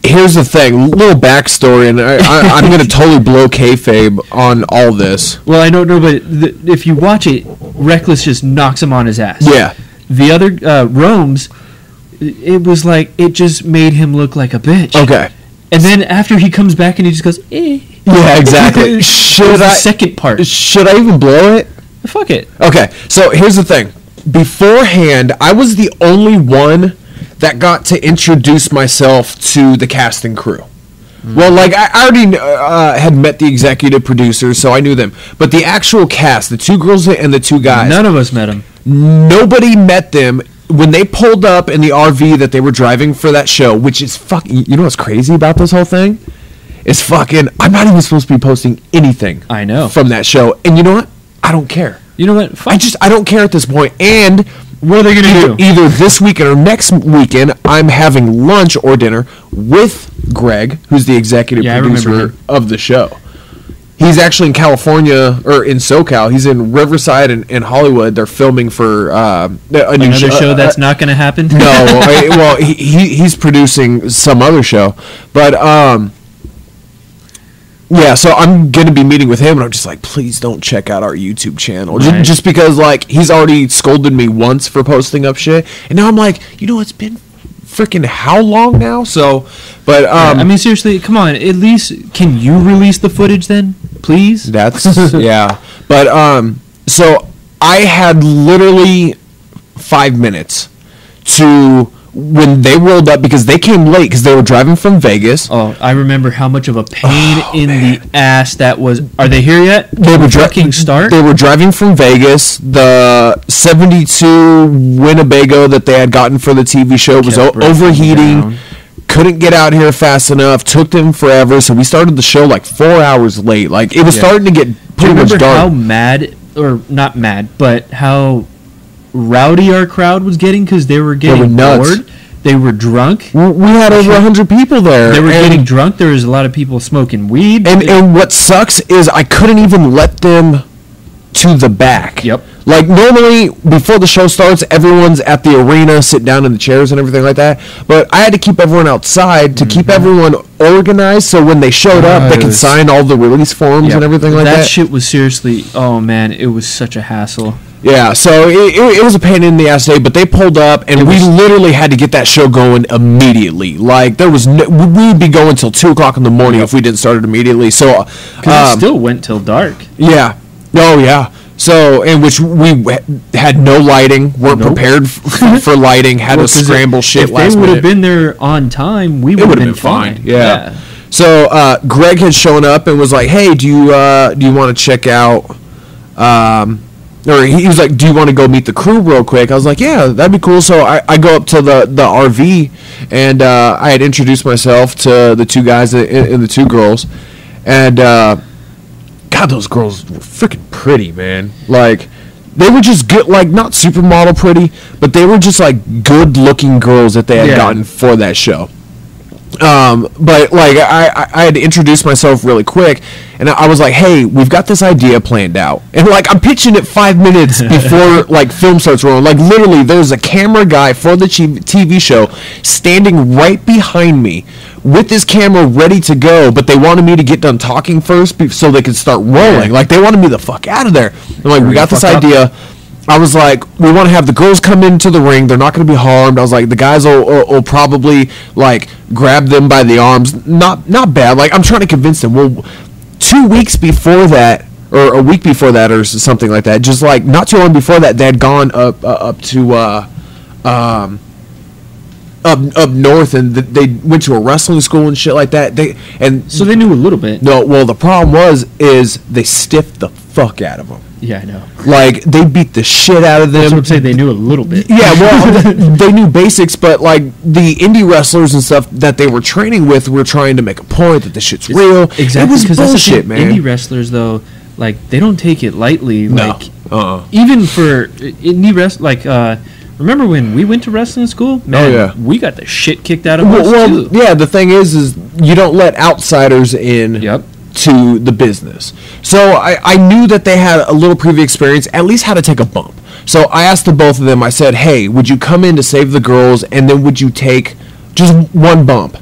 here's the thing. Little backstory, and I'm going to totally blow kayfabe on all this. Well, I don't know, but if you watch it, Reckless just knocks him on his ass. Yeah. The other, Rome's, it was like, it just made him look like a bitch. Okay. And then after he comes back and he just goes, eh. Yeah, exactly. The second part. Should I even blow it? Fuck it. Okay, so here's the thing. beforehand, I was the only one that got to introduce myself to the cast and crew. Well, like, I already had met the executive producers, so I knew them. But the actual cast, the 2 girls and the 2 guys. None of us met them. Nobody met them. When they pulled up in the RV that they were driving for that show, which is fucking... You know what's crazy about this whole thing? It's fucking... I'm not even supposed to be posting anything. I know. From that show. And you know what? I don't care. You know what? I don't care at this point. And... What are they going to do? Either this weekend or next weekend, I'm having lunch or dinner with Greg, who's the executive producer of the show. He's actually in California, or in SoCal. He's in Riverside and Hollywood. They're filming for another show that's not going to happen? No. Well, he's producing some other show. But... yeah, so I'm going to be meeting with him, and I'm just like, please don't check out our YouTube channel. Right. Just because, like, he's already scolded me once for posting up shit. And now I'm like, you know, it's been freaking how long now? So, but... I mean, seriously, come on. At least, can you release the footage then? Please? That's... yeah. But, so, I had literally 5 minutes to... When they rolled up, because they came late because they were driving from Vegas. Oh, I remember how much of a pain the ass that was. Are they here yet? They were start. They were driving from Vegas. The 72 Winnebago that they had gotten for the TV show was overheating. Couldn't get out here fast enough. Took them forever. So we started the show like 4 hours late. Like it was starting to get pretty much dark. How mad, or not mad, but how rowdy our crowd was getting because they were getting bored. They were drunk. We had over 100 people there. They were getting drunk. There was a lot of people smoking weed. And what sucks is I couldn't even let them to the back. Yep. Like normally before the show starts, everyone's at the arena, sit down in the chairs and everything like that. But I had to keep everyone outside to keep everyone organized, so when they showed up, they could sign all the release forms and everything like that. That shit was seriously, oh man, it was such a hassle. Yeah, so it was a pain in the ass day, but they pulled up, and we literally had to get that show going immediately. Like, there was we would be going till 2 o'clock in the morning if we didn't start it immediately. So, it still went till dark. Yeah. Oh, yeah. So, in which we had no lighting, weren't prepared for lighting, had to scramble shit last minute. If they would have been there on time, we would have been fine. Yeah. So, Greg had shown up and was like, hey, do you want to check out... or he was like, do you want to go meet the crew real quick? I was like, yeah, that'd be cool. So I go up to the RV, and I had introduced myself to the 2 guys and the 2 girls. And, God, those girls were freaking pretty, man. Like, they were just good, like, not supermodel pretty, but they were just, like, good-looking girls that they had gotten for that show. But like I had to introduce myself really quick, and I was like, hey, we've got this idea planned out, and like I'm pitching it 5 minutes before like film starts rolling. Like literally there's a camera guy for the TV show standing right behind me with this camera ready to go, but they wanted me to get done talking first so they could start rolling. Like they wanted me the fuck out of there. I'm like, we got this idea. I was like, we want to have the girls come into the ring. They're not going to be harmed. I was like, the guys will probably, like, grab them by the arms. Not bad. Like, I'm trying to convince them. Well, 2 weeks before that, or a week before that, or something like that, just, like, not too long before that, they had gone up to, up north, and they went to a wrestling school and shit like that. So they knew a little bit. No, well, the problem is they stiffed the fuck out of them. Yeah, I know. Like, they beat the shit out of them. That's what I'm saying, they knew a little bit. Yeah, well, they knew basics, but, like, the indie wrestlers and stuff that they were training with were trying to make a point that this shit's real. Exactly. It was bullshit, man. Indie wrestlers, though, like, they don't take it lightly. No. Like, even for indie wrestlers, like, remember when we went to wrestling school? Man, we got the shit kicked out of us, too. Yeah, the thing is you don't let outsiders in to the business. So I knew that they had a little previous experience, at least how to take a bump. So I asked the both of them, I said, hey, would you come in to save the girls, and then would you take just one bump?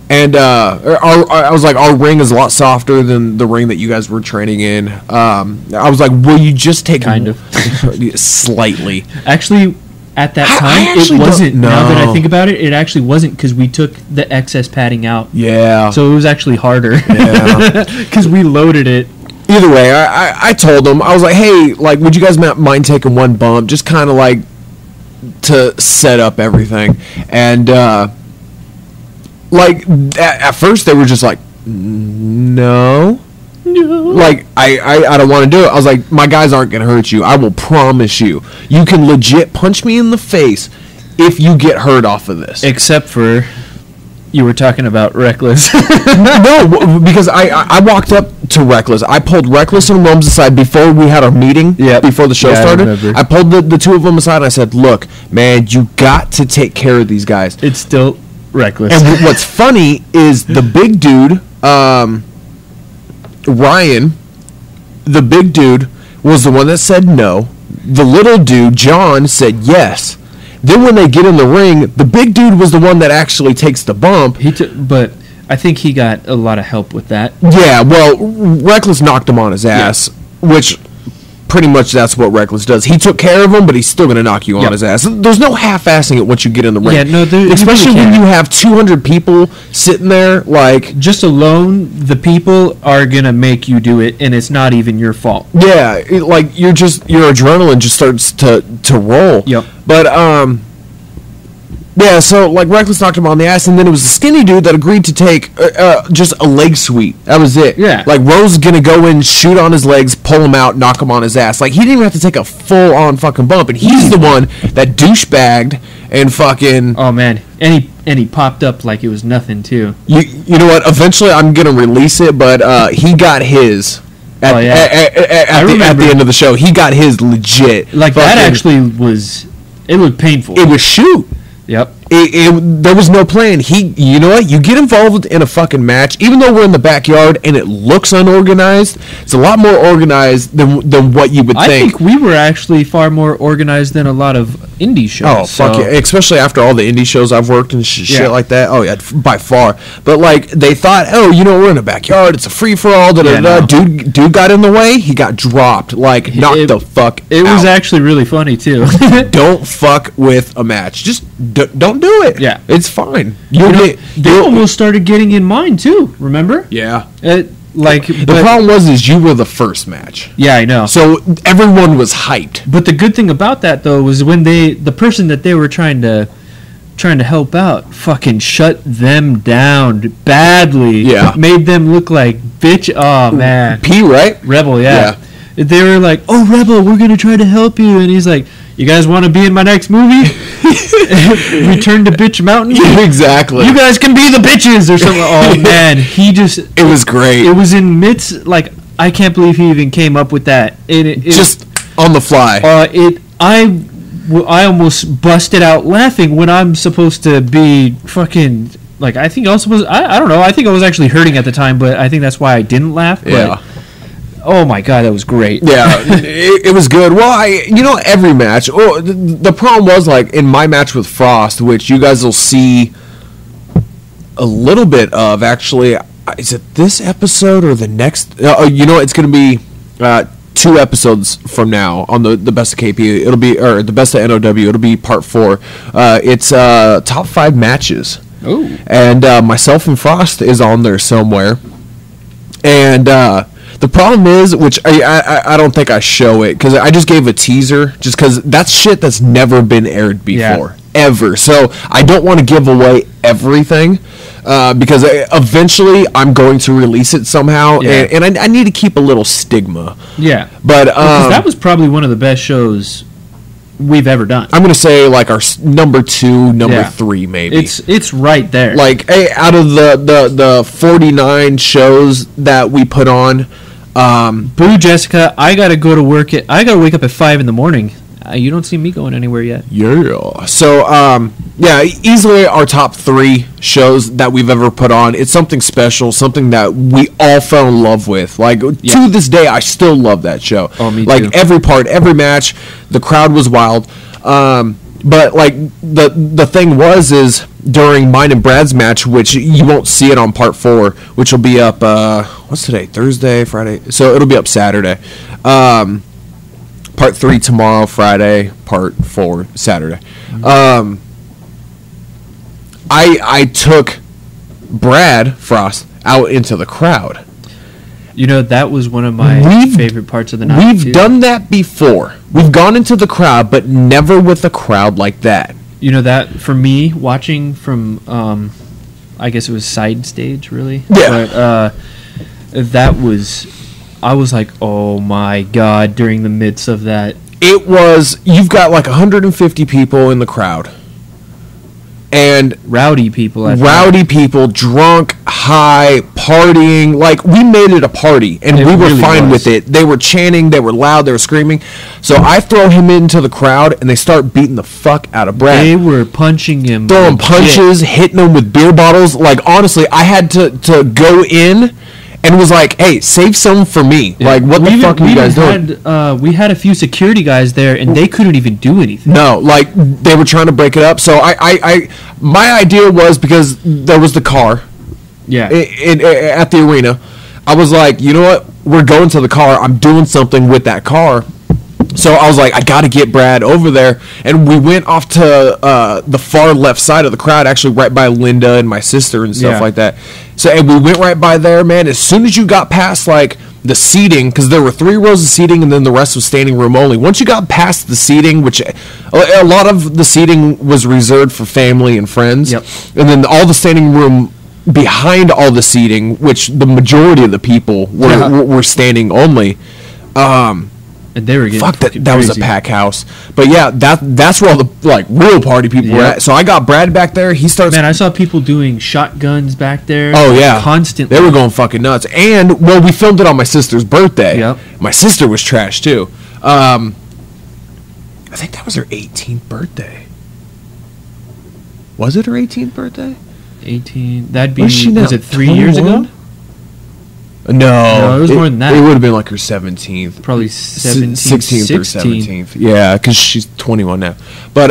And I was like, our ring is a lot softer than the ring that you guys were training in. I was like, will you just take... Kind of. Slightly. Actually... At that time, it wasn't. Now that I think about it, it actually wasn't because we took the excess padding out. Yeah. So it was actually harder. Yeah. Because we loaded it either way, I told them, I was like, hey, like, would you guys mind taking one bump, just kind of like to set up everything, and like at first they were just like, no. Like, I don't want to do it. I was like, my guys aren't going to hurt you. I will promise you. You can legit punch me in the face if you get hurt off of this. Except for you were talking about Reckless. No, because I walked up to Reckless. I pulled Reckless and Rome's aside before we had our meeting, before the show started. I pulled the two of them aside and I said, look, man, you got to take care of these guys. It's still Reckless. And what's funny is the big dude, Ryan, the big dude, was the one that said no. The little dude, John, said yes. Then when they get in the ring, the big dude was the one that actually takes the bump. But I think he got a lot of help with that. Yeah, well, Reckless knocked him on his ass, which pretty much that's what Reckless does. He took care of him, but he's still going to knock you on his ass. There's no half-assing it once you get in the ring. Yeah, no, especially when you have 200 people sitting there, like... Just alone, the people are going to make you do it, and it's not even your fault. Yeah, your adrenaline just starts to roll. Yep. But, yeah, so, like, Reckless knocked him on the ass, and then it was the skinny dude that agreed to take just a leg sweep. That was it. Yeah. Like, Rose was going to go in, shoot on his legs, pull him out, knock him on his ass. Like, he didn't even have to take a full-on fucking bump, and he's the one that douchebagged and fucking... Oh, man. And he popped up like it was nothing, too. You know what? Eventually, I'm going to release it, but he got his... At the end of the show. He got his legit. Like, that actually was... It looked painful. It was shoot. Yep. There was no plan. You know what? You get involved in a fucking match, even though we're in the backyard and it looks unorganized. It's a lot more organized than what you would think. I think we were actually far more organized than a lot of indie shows. Oh, fuck yeah. Especially after all the indie shows I've worked and shit like that. Oh, yeah, by far. But, like, they thought, oh, we're in a backyard. It's a free-for-all. No. Dude got in the way. He got dropped. Like, knocked the fuck out. It was actually really funny, too. Don't fuck with a match. Just don't do it. Yeah. It's fine. They almost started getting in mine, too. Remember? Yeah. The problem was you were the first match. Yeah, I know. So everyone was hyped. But the good thing about that though was when the person that they were trying to help out fucking shut them down badly. Yeah. Made them look like bitch. Oh man. P, right? Rebel, yeah. They were like, "Oh, Rebel, we're gonna try to help you," and he's like, "You guys want to be in my next movie? Return to Bitch Mountain?" Yeah, exactly. You guys can be the bitches or something. Oh man, it was great. It was in midst, like, I can't believe he even came up with that. It just on the fly. I almost busted out laughing when I'm supposed to be fucking, like, I think I was supposed, I don't know, I think I was actually hurting at the time, but I think that's why I didn't laugh. Yeah. Oh my god, that was great. Yeah, it was good. Well, every match. Oh, the problem was, like, in my match with Frost, which you guys will see a little bit of, actually. Is it this episode or the next? It's going to be 2 episodes from now on the Best of KP. It'll be, or the Best of NOW. It'll be part 4. It's top 5 matches. Oh. And myself and Frost is on there somewhere. And the problem is, which I don't think I show it, because I just gave a teaser, just because that's shit that's never been aired before, ever. So I don't want to give away everything, because eventually I'm going to release it somehow, and I need to keep a little stigma. Yeah. But because that was probably one of the best shows we've ever done. I'm going to say, like, our number 2, number 3, maybe. It's right there. Like, out of the 49 shows that we put on, Boo, Jessica, I gotta go to work. I gotta wake up at 5 in the morning. You don't see me going anywhere yet. Yeah. So, easily our top 3 shows that we've ever put on. It's something special, something that we all fell in love with. Like, to this day, I still love that show. Oh, me too. Like, every part, every match, the crowd was wild. But, like, the thing is during mine and Brad's match, which you won't see it on part 4, which will be up, what's today? Thursday, Friday? So it'll be up Saturday. Part 3 tomorrow, Friday. Part 4 Saturday. I took Brad Frost out into the crowd. You know, that was one of my favorite parts of the night. We've done that before. We've gone into the crowd, but never with a crowd like that. You know, that for me, watching from, I guess it was side stage, really. Yeah. But I was like, oh my God, during the midst of that. You've got like 150 people in the crowd. And rowdy people, people, drunk, high, partying. Like, we made it a party, and we were really fine with it. They were chanting, they were loud, they were screaming. So I throw him into the crowd, and they start beating the fuck out of Brad. They were punching him. Throwing punches, hitting him with beer bottles. Like, honestly, I had to go in and was like, hey, save some for me. Yeah. Like, what the fuck are you guys doing? We had a few security guys there, and they couldn't even do anything. No, like, they were trying to break it up. So my idea was, because there was the car at the arena, I was like, you know what? We're going to the car. I'm doing something with that car. So I was like, I got to get Brad over there. And we went off to the far left side of the crowd, actually right by Linda and my sister and stuff like that. So, and we went right by there, man. As soon as you got past, like, the seating, because there were 3 rows of seating and then the rest was standing room only. Once you got past the seating, which a lot of the seating was reserved for family and friends. Yep. And then all the standing room behind all the seating, which the majority of the people were standing only. And they were getting that was a pack house. But yeah, that's where all the like real party people were at. So I got Brad back there. He starts. Man, I saw people doing shotguns back there. Oh yeah, constantly. They were going fucking nuts. And well, we filmed it on my sister's birthday. Yep. My sister was trash too. I think that was her 18th birthday. Was it her 18th birthday? 18. That'd be. Was it 3 years ago? No, it was more than that. It would have been like her 17th. Probably 17th. 16th or 17th. Yeah, because she's 21 now. But,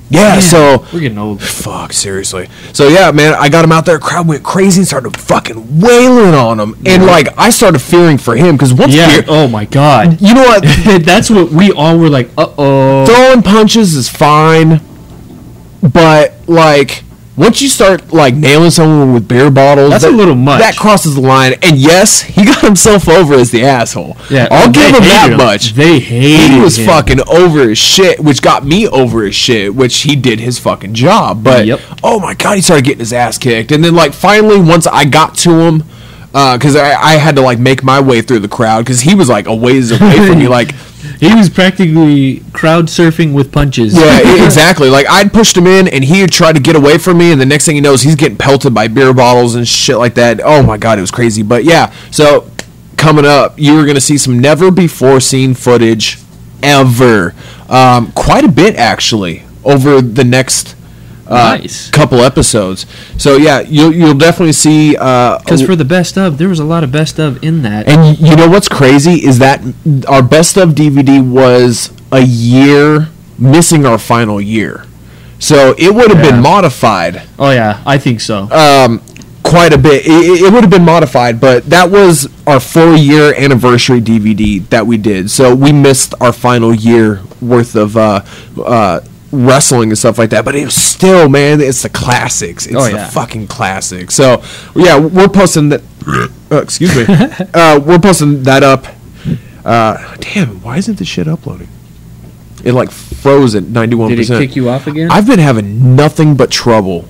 yeah, so... We're getting old. Fuck, seriously. So, yeah, man, I got him out there. Crowd went crazy and started fucking wailing on him. Yeah. And, like, I started fearing for him because once... Oh, my God. You know what? That's what we all were like, uh-oh. Throwing punches is fine, but, like... Once you start, like, nailing someone with beer bottles... That's a little much. That crosses the line. And, yes, he got himself over as the asshole. Yeah, I'll give him that much. They hated him. He was fucking over his shit, which got me over his shit, which he did his fucking job. But, oh, my God, he started getting his ass kicked. And then, like, finally, once I got to him... Because I had to, like, make my way through the crowd, because he was, like, a ways away from me, like... He was practically crowd surfing with punches. Yeah, exactly. Like, I'd pushed him in, and he had tried to get away from me, and the next thing he knows, he's getting pelted by beer bottles and shit like that. Oh, my God, it was crazy. But, yeah, so, coming up, you were going to see some never-before-seen footage ever. Quite a bit, actually, over the next... couple episodes. So yeah, you'll definitely see. Because for the best of, there was a lot of best of in that. And you know what's crazy is that our best of DVD was a year missing our final year, so it would have been modified. Oh yeah, I think so. Quite a bit. It would have been modified, but that was our 4-year anniversary DVD that we did. So we missed our final year worth of wrestling and stuff like that, but it was still, man, it's the classics. It's the fucking classics. So yeah, we're posting that. Excuse me. We're posting that up. Damn, why isn't this shit uploading? It like froze at 91%. Did it kick you off again? I've been having nothing but trouble.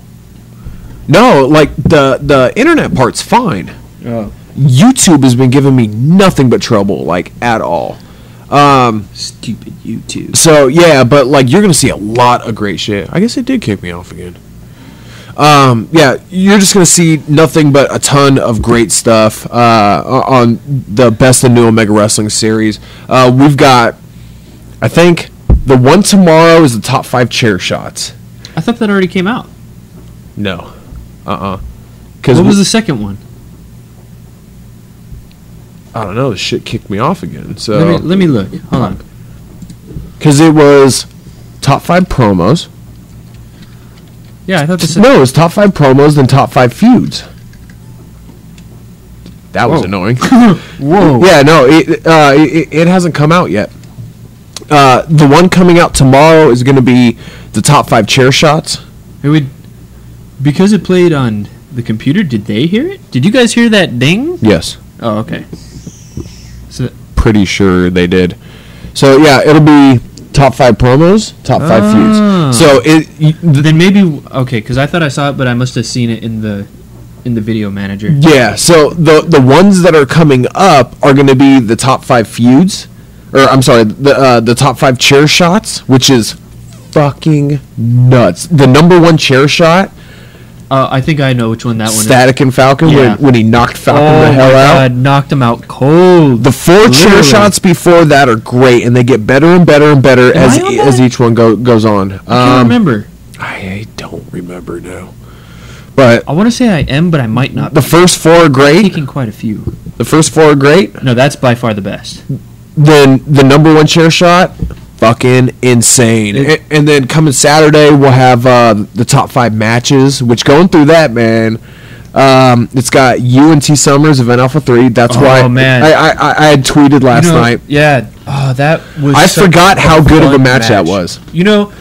No, like the internet part's fine. Oh. YouTube has been giving me nothing but trouble, like at all. Stupid YouTube. So yeah, but like you're gonna see a lot of great shit. I guess it did kick me off again. Yeah, you're just gonna see nothing but a ton of great stuff on the Best of New Omega Wrestling series. We've got, I think, the one tomorrow is the top 5 chair shots. I thought that already came out. No, What was the second one? I don't know. The shit kicked me off again. So let me look. Hold on. Because it was top 5 promos. Yeah, I thought this. No, it was top 5 promos, then top 5 feuds. That was annoying. Whoa. Yeah, no, it hasn't come out yet. The one coming out tomorrow is going to be the top 5 chair shots. Because it played on the computer. Did they hear it? Did you guys hear that ding? Yes. Oh, okay. pretty sure they did. So yeah, it'll be top 5 promos, top 5 feuds. So then maybe okay, because I thought I saw it, but I must have seen it in the video manager. Yeah. So the ones that are coming up are going to be the top 5 feuds, or I'm sorry, the top 5 chair shots, which is fucking nuts. The number 1 chair shot. I think I know which one that one is. Static and Falcon, Yeah. when he knocked Falcon the hell my out. God, knocked him out cold. The 4 chair Literally. shots before that are great, and they get better and better and better Am I on as that? each one goes on. I can't remember. I don't remember now. But I want to say I am, but I might not. the first 4 are I'm great. taking quite a few. The first 4 are great. No, that's by far the best. Then the number 1 chair shot, fucking insane. And then coming Saturday, we'll have the top 5 matches, which going through that, man, it's got you and T. Summers, Event Alpha 3. That's why man. I had tweeted last night. Yeah. Oh, that was I such forgot how good of a fun match that was. You know,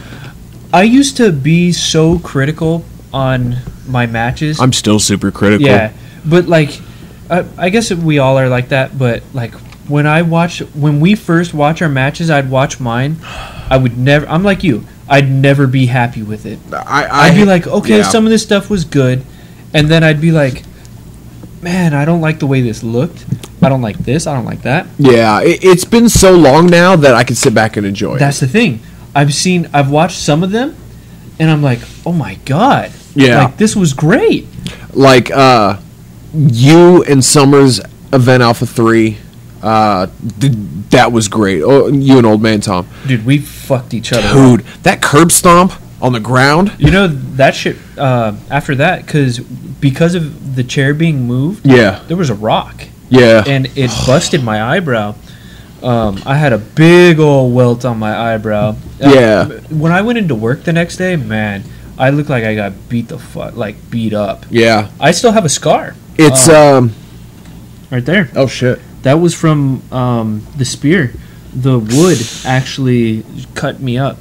I used to be so critical on my matches. I'm still super critical. Yeah, but like, I guess we all are like that. But like, when we first watch our matches, I'd watch mine. I would never. I'm like you. I'd never be happy with it. I'd be like, okay, yeah. some of this stuff was good, and then I'd be like, man, I don't like the way this looked. I don't like this. I don't like that. Yeah, it's been so long now that I can sit back and enjoy That's the thing. I've watched some of them, and I'm like, oh my god. Yeah. Like, this was great. Like, you and Summers Event Alpha 3, that was great. Oh, you and Old Man Tom. Dude, we fucked each other up. Dude, that curb stomp on the ground. You know, that shit, after that, because of the chair being moved, Yeah. there was a rock. Yeah. And it busted my eyebrow. I had a big old welt on my eyebrow. Yeah. When I went into work the next day, man, I looked like I got beat up. Yeah. I still have a scar. It's, Right there. oh shit. That was from the spear. The wood actually cut me up.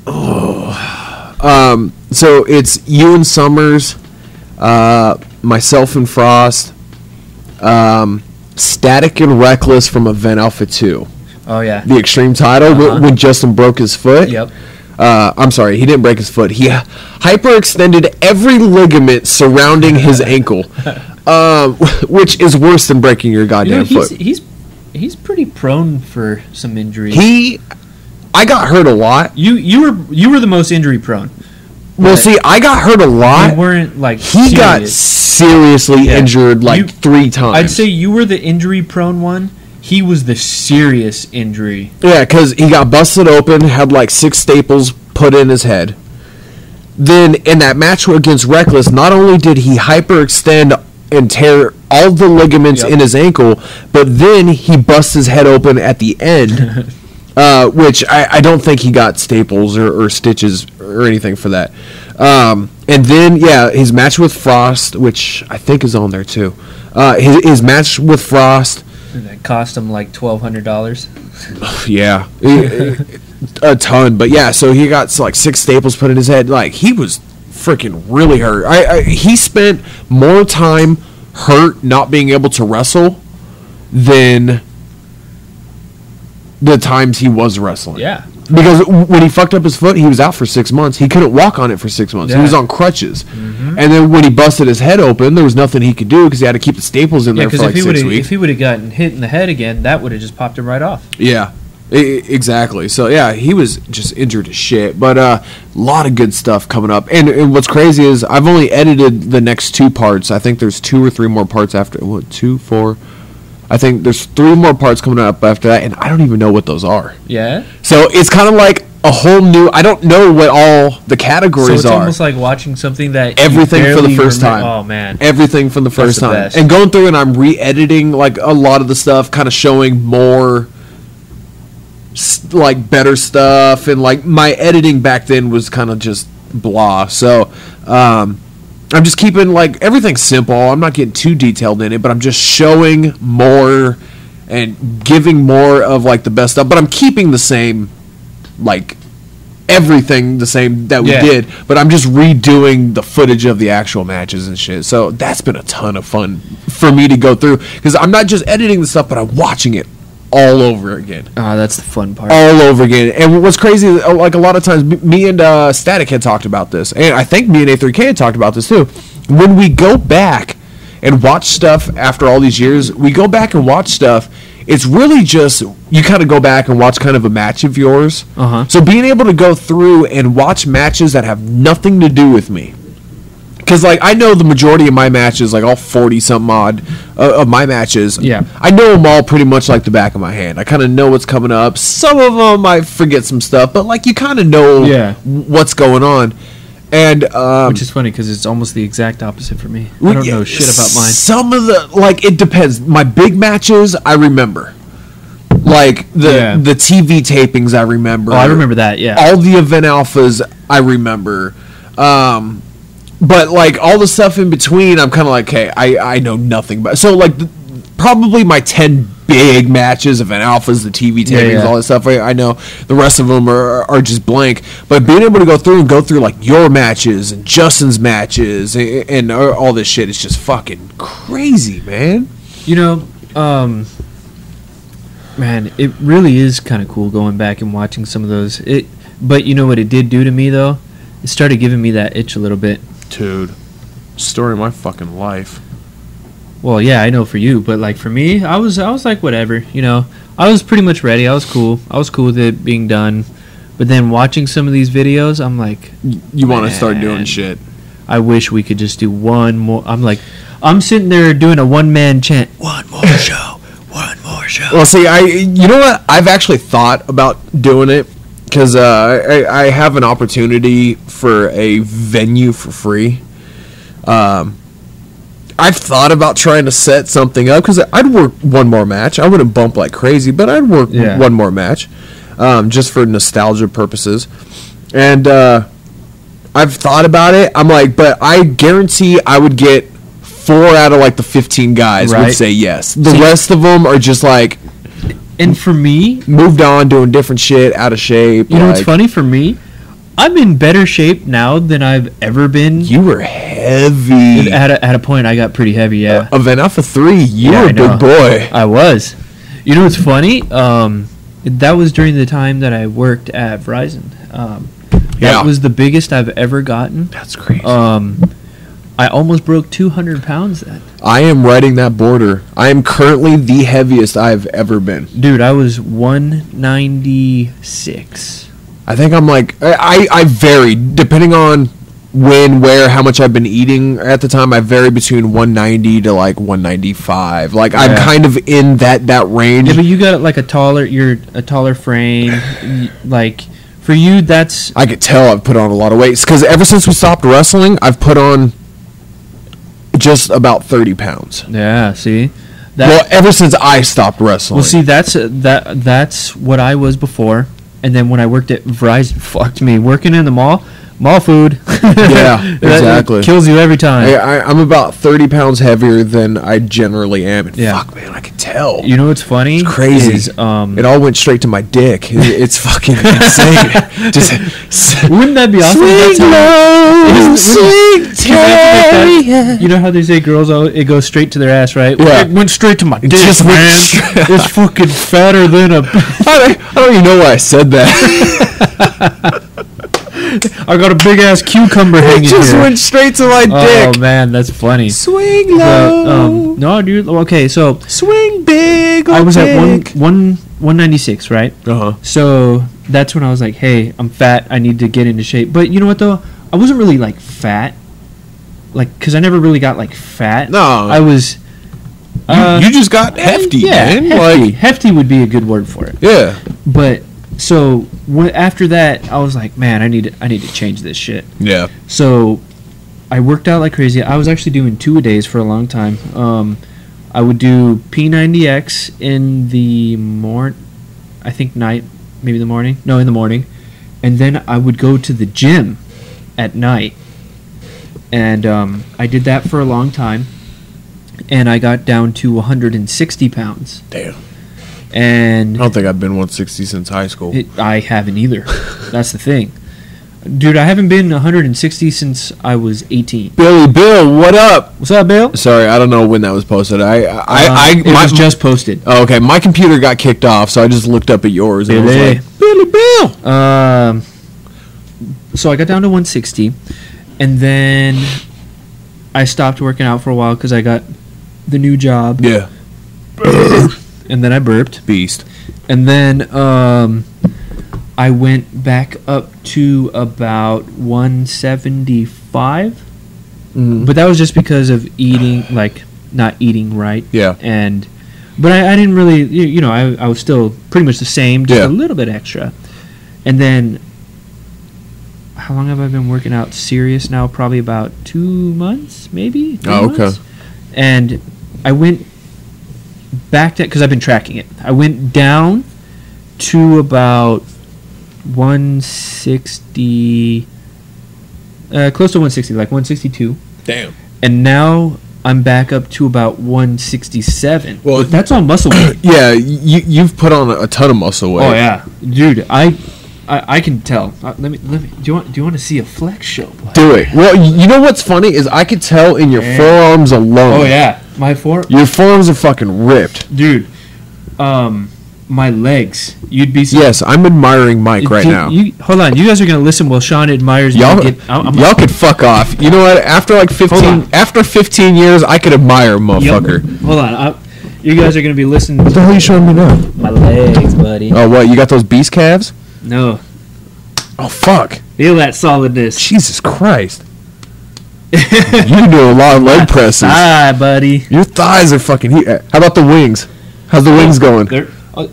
So it's you and Summers, myself and Frost, Static and Reckless from Event Alpha 2. Oh, yeah. The Extreme title when Justin broke his foot. Yep. I'm sorry, he didn't break his foot. He hyperextended every ligament surrounding his ankle, which is worse than breaking your goddamn foot. He's pretty prone for some injuries. I got hurt a lot. You were the most injury prone. Well, see, I got hurt a lot. You weren't like He got serious. seriously injured like 3 times. I'd say you were the injury prone one. He was the serious injury. Yeah, because he got busted open, had like 6 staples put in his head. Then in that match against Reckless, not only did he hyperextend and tear all the ligaments in his ankle, but then he busts his head open at the end, which I don't think he got staples or stitches or anything for that. And then, his match with Frost, which I think is on there too. His match with Frost. And that cost him like $1,200. Yeah, a ton. But yeah, so he got like 6 staples put in his head. Like, he was freaking really hurt. He spent more time hurt not being able to wrestle than the times he was wrestling. Yeah. Because when he fucked up his foot, he was out for 6 months. He couldn't walk on it for 6 months. Yeah. He was on crutches. Mm-hmm. And then when he busted his head open, there was nothing he could do because he had to keep the staples in there for like 6 weeks. If he would have gotten hit in the head again, that would have just popped him right off. Yeah, exactly. So, yeah, he was just injured as shit. But a lot of good stuff coming up. And what's crazy is I've only edited the next 2 parts. I think there's 2 or 3 more parts after. 2, 4... I think there's 3 more parts coming up after that, and I don't even know what those are. Yeah? So it's kind of like a whole new... I don't know what all the categories are. So it's almost like watching something that everything for the first time. Oh, man. Everything from the first time. Best. And going through and I'm re-editing like a lot of the stuff, kind of showing more like better stuff, and like my editing back then was kind of just blah. So I'm just keeping like everything simple. I'm not getting too detailed in it, but I'm just showing more and giving more of like the best stuff. But I'm keeping the same, like everything the same that we did. But I'm just redoing the footage of the actual matches and shit. So that's been a ton of fun for me to go through because I'm not just editing the stuff, but I'm watching it all over again. Oh, that's the fun part. All over again. And what's crazy, like a lot of times, me and Static had talked about this, and I think me and A3K had talked about this too. When we go back and watch stuff after all these years, we go back and watch stuff, it's really just, you kind of go back and watch kind of a match of yours. So being able to go through and watch matches that have nothing to do with me. Because, like, I know the majority of my matches, like all 40-something odd of my matches. Yeah. I know them all pretty much like the back of my hand. I kind of know what's coming up. Some of them I forget some stuff, but, like, you kind of know what's going on. And which is funny because it's almost the exact opposite for me. I don't know shit about mine. Some of the, like, it depends. My big matches, I remember. Like, the TV tapings, I remember. Oh, I remember that, yeah. All the event alphas, I remember. But, like, all the stuff in between, I'm kind of like, hey, I know nothing about. So, like, probably my 10 big matches, event alphas, the TV tapings, all that stuff, I know. The rest of them are just blank. But being able to go through, like, your matches and Justin's matches and all this shit is just fucking crazy, man. You know, man, it really is kind of cool going back and watching some of those. But you know what it did do to me, though? It started giving me that itch a little bit. Dude, story of my fucking life. Well, yeah, I know for you, but like for me, I was like whatever, you know. I was pretty much ready. I was cool with it being done. But then watching some of these videos, I'm like, you want to start doing shit. I wish we could just do one more. I'm sitting there doing a one-man chant. One more show. One more show. Well, see, you know what? I've actually thought about doing it. Because I have an opportunity for a venue for free. I've thought about trying to set something up because I'd work one more match. I wouldn't bump like crazy, but I'd work one more match just for nostalgia purposes. And I've thought about it. I'm like, but I guarantee I would get 4 out of like the 15 guys would say yes. The rest of them are just like... And for me, moved on, doing different shit, out of shape. You know what's funny for me? I'm in better shape now than I've ever been. You were heavy. At a point, I got pretty heavy, yeah. Event Alpha 3, you were a big boy. I was. You know what's funny? That was during the time that I worked at Verizon. That was the biggest I've ever gotten. That's crazy. I almost broke 200 pounds then. I am riding that border. I am currently the heaviest I've ever been. Dude, I was 196. I think I'm like, I vary. Depending on when, where, how much I've been eating at the time, I vary between 190 to like 195. Like, I'm kind of in that range. Yeah, but you got like a taller frame. Like, for you, that's... I could tell I've put on a lot of weight. Because ever since we stopped wrestling, I've put on... just about 30 pounds. Yeah, see? Well, ever since I stopped wrestling. Well, see, that's what I was before. And then when I worked at Verizon, fucked me. Working in the mall food. Yeah, exactly. Kills you every time. I'm about 30 pounds heavier than I generally am. And fuck, man, I can tell. You know what's funny? It's crazy. Is, it all went straight to my dick. It's fucking insane. Just wouldn't that be awesome? Swing low, you know how they say girls, it goes straight to their ass, right? Yeah. It went straight to my dick, just man. It's fucking fatter than a... I don't even know why I said that. I got a big ass cucumber hanging here. It just went straight to my dick. Oh man, that's funny. Swing low. No, dude. Okay, so swing big. I was at 196, right? So that's when I was like, hey, I'm fat. I need to get into shape. But you know what though? I wasn't really like fat, like because I never really got like fat. No, I was. You just got hefty, man. Hefty would be a good word for it. Yeah. But so after that, I was like, man, I need to change this shit. Yeah. So I worked out like crazy. I was actually doing 2-a-days for a long time. I would do P90X in the I think night, maybe the morning. No, in the morning. And then I would go to the gym at night. And I did that for a long time. And I got down to 160 pounds. Damn. And I don't think I've been 160 since high school. I haven't either. That's the thing. Dude, I haven't been 160 since I was 18. Billy Bill, what up? What's up, Bill? Sorry, I don't know when that was posted. It was just posted. Oh, okay, my computer got kicked off, so I just looked up at yours and Billy. I was like, Billy Bill. So I got down to 160, and then I stopped working out for a while because I got the new job. Yeah. And then I burped. Beast. And then I went back up to about 175. Mm-hmm. But that was just because of eating, like, not eating right. Yeah. But I didn't really, I was still pretty much the same, just Yeah. a little bit extra. And then, how long have I been working out serious now? Probably about 2 months, maybe? 3 Oh, okay. months? And I went back to, because I've been tracking it. I went down to about 160, close to 160, like 162. Damn. And now I'm back up to about 167. Well, But that's on muscle weight. Yeah, you've put on a ton of muscle weight. Oh yeah, dude. I can tell. Let me. Do you want to see a flex show? Boy? Do it. Well, you know what's funny is I could tell in your forearms alone. Oh yeah, my Your forearms are fucking ripped. dude. My legs. You'd be. Yes, I'm admiring Mike right now. Hold on. You guys are gonna listen while Sean admires me. Y'all could fuck off. You know what? After like 15 years, I could admire a motherfucker. Hold on. You guys are gonna be listening. What the hell are you showing me now? My legs, buddy. Oh, what? You got those beast calves? No. Oh, fuck. Feel that solidness. Jesus Christ. You do a lot of leg presses. Hi, buddy. Your thighs are fucking heat. How about the wings? How's the wings going? I'm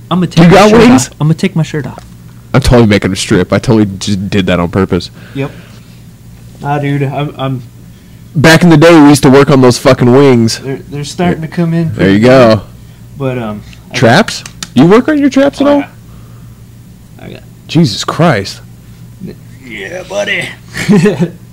gonna take. You got wings? I'm gonna take my shirt off. I'm totally making a strip. I totally just did that on purpose. Yep. Dude, I'm. Back in the day, we used to work on those fucking wings. They're starting to come in. There you go. But Traps? You work on your traps at all? Yeah. I got. Jesus Christ. Yeah, buddy.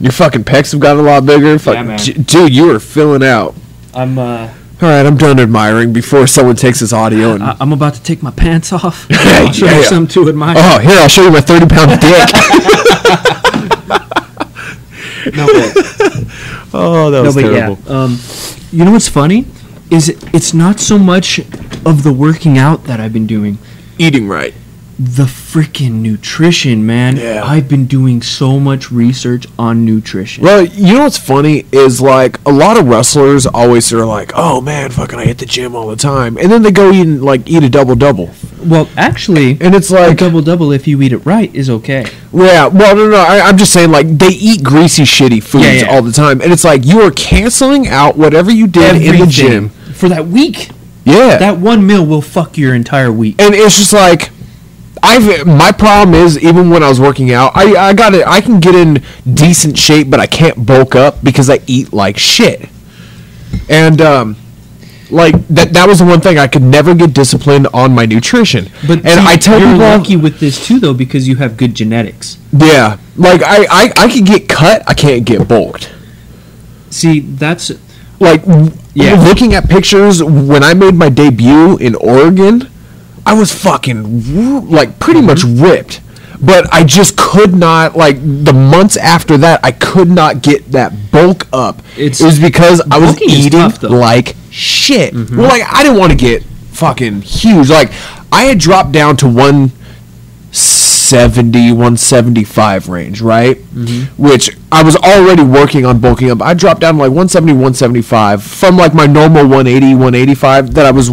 Your fucking pecs have gotten a lot bigger. Man. Dude, you are filling out. I'm All right, I'm done admiring before someone takes this audio and. I'm about to take my pants off. Yeah, I'll show you something to admire. Oh, here, I'll show you my 30-pound dick. No, but, Oh, that was terrible. Yeah. You know what's funny is it's not so much of the working out that I've been doing. Eating right. The freaking nutrition, man. Yeah. I've been doing so much research on nutrition. Well, you know what's funny is, like, a lot of wrestlers always are like, oh, man, fucking I hit the gym all the time. And then they go eat a double-double. Well, actually, And it's a like, double-double, if you eat it right, is okay. yeah, well, no, I'm just saying, like, they eat greasy, shitty foods Yeah. all the time. And it's like, you are canceling out whatever you did in the gym. For that week. Yeah. That one meal will fuck your entire week. And it's just like, my problem is, even when I was working out, I can get in decent shape, but I can't bulk up because I eat like shit. And like that was the one thing I could never get disciplined on my nutrition. But and I tell you're people, lucky with this too, though, because you have good genetics. yeah, like I can get cut, I can't get bulked. See, that's Like, looking at pictures when I made my debut in Oregon, I was fucking, like, pretty much ripped. But I just could not, like, the months after that, I could not get that bulk up. It was because I was eating like shit. Well, like, I didn't want to get fucking huge. Like, I had dropped down to 170, 175 range, right? Which I was already working on bulking up. I dropped down to like 170, 175 from like my normal 180, 185 that I was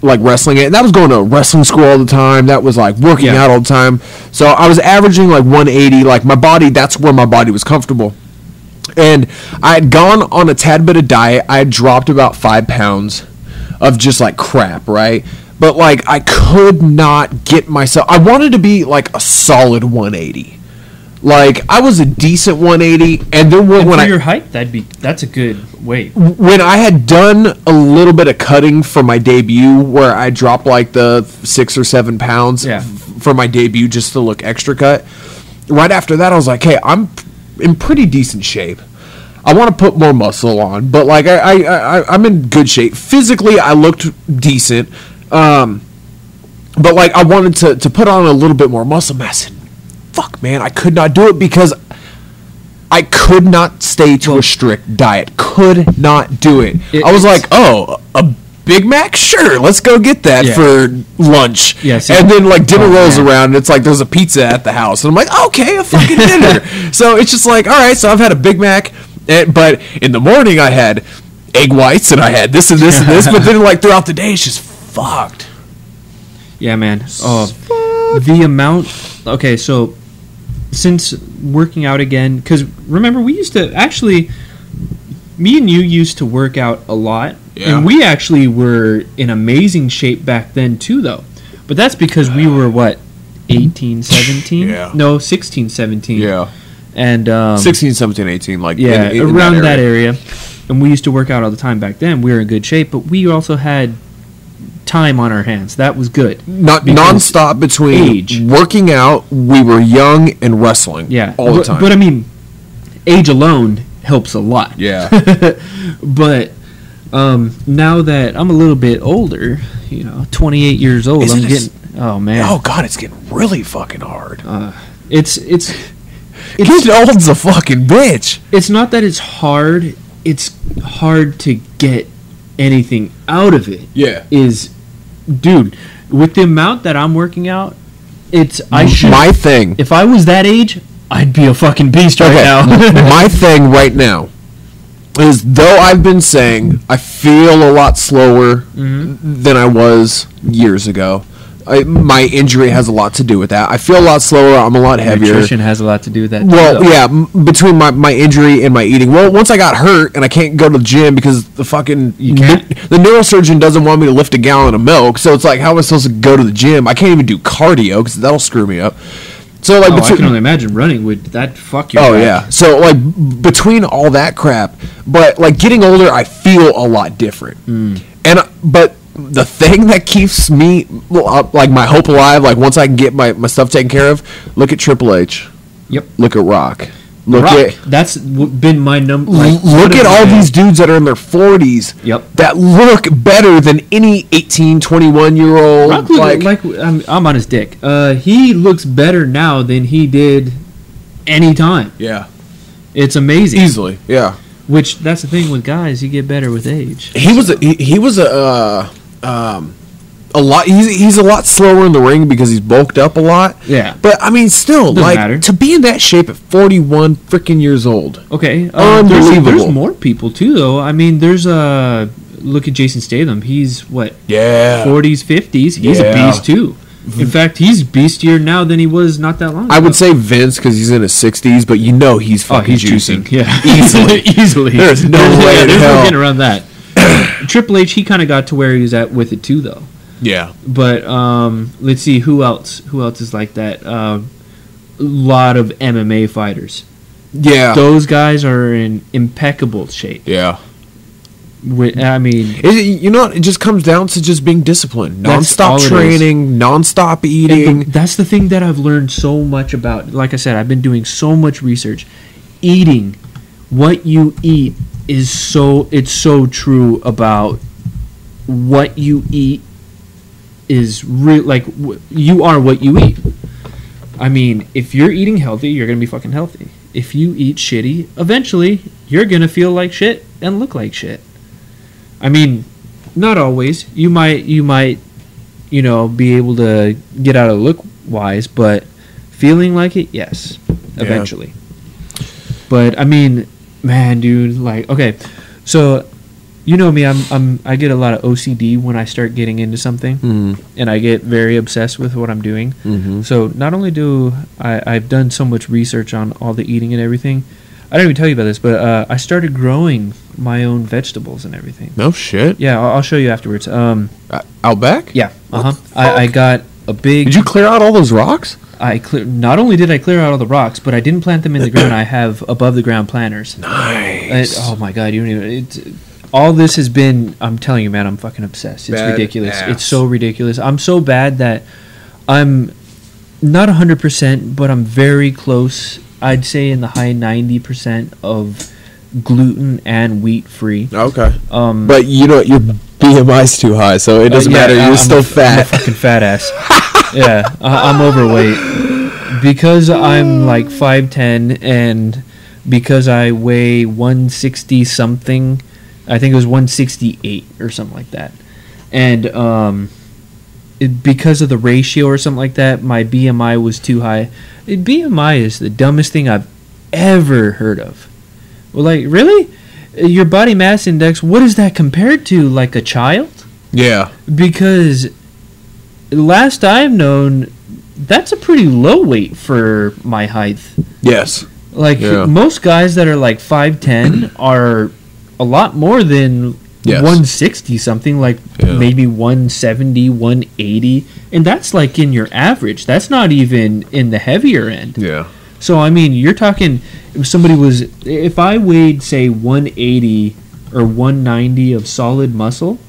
like wrestling at. And that was going to wrestling school all the time. That was like working out all the time. So I was averaging like 180. Like my body, that's where my body was comfortable. And I had gone on a tad bit of diet. I had dropped about 5 pounds of just like crap, right? But like I could not get myself. I wanted to be like a solid 180. Like I was a decent 180, and then when for your height, that's a good weight. When I had done a little bit of cutting for my debut, where I dropped like the 6 or 7 pounds for my debut just to look extra cut. Right after that, I was like, hey, I'm in pretty decent shape. I want to put more muscle on, but like I'm in good shape. Physically, I looked decent. But like I wanted to put on a little bit more muscle mass. fuck, man, I could not do it because I could not stay to a strict diet. Could not do it. I was like, oh, a Big Mac? Sure, let's go get that for lunch. Yeah, and then, like, dinner rolls around, and it's like there's a pizza at the house. And I'm like, okay, a fucking dinner. So it's just like, all right, so I've had a Big Mac, but in the morning I had egg whites, and I had this and this and this, but then, like, throughout the day, it's just fucked. Yeah, man. The amount... Okay, so since working out again, because remember, we used to... Actually, me and you used to work out a lot. Yeah. And we actually were in amazing shape back then, too, though. But that's because we were, 18, 17? Yeah. No, 16, 17. Yeah. And 16, 17, 18, like, in around that area. And we used to work out all the time back then. We were in good shape, but we also had time on our hands. That was good. Not nonstop between working out, we were young, and wrestling. Yeah. All the time. But, I mean, age alone helps a lot. Yeah. But... now that I'm a little bit older, 28 years old, I'm getting... Oh, man. Oh, God, it's getting really fucking hard. It's Getting old's a fucking bitch. It's not that it's hard. It's hard to get anything out of it. Yeah. Dude, with the amount that I'm working out, my thing. If I was that age, I'd be a fucking beast right now. My thing right now is, though I've been saying I feel a lot slower than I was years ago. My injury has a lot to do with that. I feel a lot slower. I'm a lot heavier. Nutrition has a lot to do with that. Well, yeah, between my injury and my eating. Well, once I got hurt and I can't go to the gym because the fucking the neurosurgeon doesn't want me to lift a gallon of milk. So it's like, how am I supposed to go to the gym? I can't even do cardio because that'll screw me up. So like, I can only imagine running would that fuck you. Oh back. Yeah. So like between all that crap, but like getting older, I feel a lot different. But the thing that keeps me like my hope alive, like once I can get my stuff taken care of, look at Triple H. Yep. Look at Rock. That's been my number. Look at all these dudes that are in their 40s. Yep. That look better than any 18, 21-year-old. Rock I'm on his dick. He looks better now than he did any time. Yeah. It's amazing. Easily. Yeah. Which that's the thing with guys, you get better with age. He was a lot. He's a lot slower in the ring because he's bulked up a lot. Yeah, but I mean, still, to be in that shape at 41 freaking years old. Okay, unbelievable. There's more people too, though. I mean, there's look at Jason Statham. He's what? Yeah, 40s, 50s. He's a beast too. In fact, he's beastier now than he was not that long ago. I would say Vince because he's in his 60s, but he's fucking juicing. Yeah, easily. There's no way in hell. There's no getting around that. Triple H, he kind of got to where he was at with it too, though. Yeah. But let's see who else. Who else is like that? A lot of MMA fighters. Yeah. Those guys are in impeccable shape. Yeah. I mean, it just comes down to just being disciplined, nonstop training, nonstop eating. That's the thing that I've learned so much about. Like I said, I've been doing so much research. Eating, what you eat it's so true about what you eat is real. Like you are what you eat. I mean, if you're eating healthy, you're gonna be fucking healthy. If you eat shitty, eventually you're gonna feel like shit and look like shit. I mean, not always. You might, be able to get out of look wise, but feeling like it, yes, eventually. Yeah. But I mean, man, dude, like, okay, so you know me, I get a lot of OCD when I start getting into something, and I get very obsessed with what I'm doing. So not only do I've done so much research on all the eating and everything. I didn't even tell you about this, but I started growing my own vegetables and everything. No shit. Yeah, I'll show you afterwards. Out back? Yeah. I got a big. Did you clear out all those rocks? Not only did I clear out all the rocks, but I didn't plant them in the ground. I have above the ground planters. Nice. Oh my god, you don't even. All this has been. I'm telling you, man, I'm fucking obsessed. It's ridiculous. Ass. It's so ridiculous. I'm so bad that I'm not 100%, but I'm very close. I'd say in the high 90% of gluten and wheat free. Okay. But your BMI's too high, so it doesn't matter. You're still fat. I'm a fucking fat ass. Yeah, I'm overweight. because I'm like 5'10", and because I weigh 160 something, I think it was 168 or something like that, and because of the ratio or something like that, my BMI was too high. BMI is the dumbest thing I've ever heard of. Well, like, really? Your body mass index, what is that compared to? Like a child? Yeah. Because last I've known, that's a pretty low weight for my height. Yes. Like, most guys that are like 5'10" are a lot more than 160 something, like maybe 170, 180, and that's like in your average. That's not even in the heavier end. Yeah. So I mean, you're talking if I weighed say 180 or 190 of solid muscle,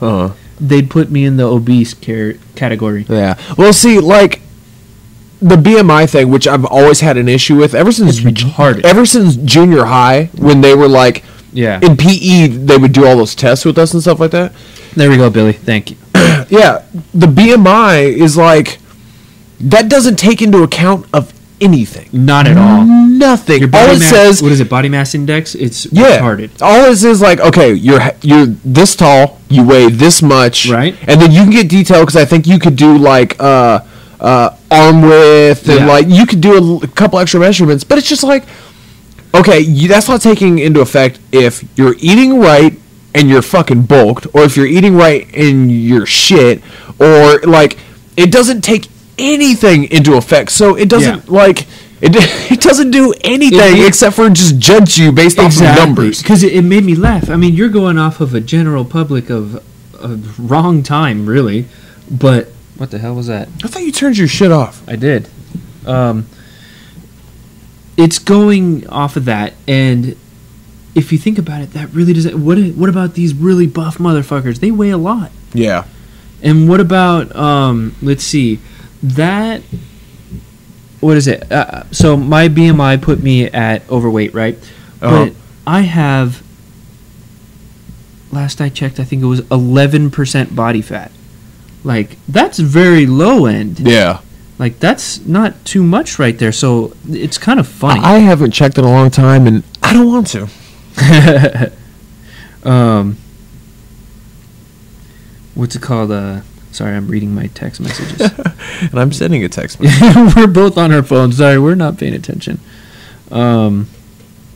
they'd put me in the obese category. Yeah. Well, see, like the BMI thing, which I've always had an issue with ever since junior high, when they were like. Yeah. In PE, they would do all those tests with us and stuff like that. There we go, Billy. Thank you. Yeah. The BMI is like, that doesn't take into account of anything. Not at all. Nothing. All it says... What is it, body mass index? It's retarded. All it says is like, okay, you're this tall, you weigh this much. Right. And then you can get detailed, because I think you could do like arm width, and like, you could do a couple extra measurements, but it's just like... Okay, that's not taking into effect if you're eating right and you're fucking bulked, or if you're eating right and you're shit, or like it doesn't take anything into effect. So it doesn't like it doesn't do anything except for just judge you based off of numbers. Because it made me laugh. I mean, you're going off of a general public of a wrong time, really. But what the hell was that? I thought you turned your shit off. I did. It's going off of that, and if you think about it, that really doesn't... What about these really buff motherfuckers? They weigh a lot. Yeah. And what about, let's see, that... What is it? So my BMI put me at overweight, right? But I have... Last I checked, I think it was 11% body fat. Like, that's very low end. Yeah. Like, that's not too much right there, so it's kind of funny. I haven't checked in a long time, and I don't want to. What's it called? Sorry, I'm reading my text messages. And I'm sending a text message. We're both on our phones. Sorry, we're not paying attention. Hold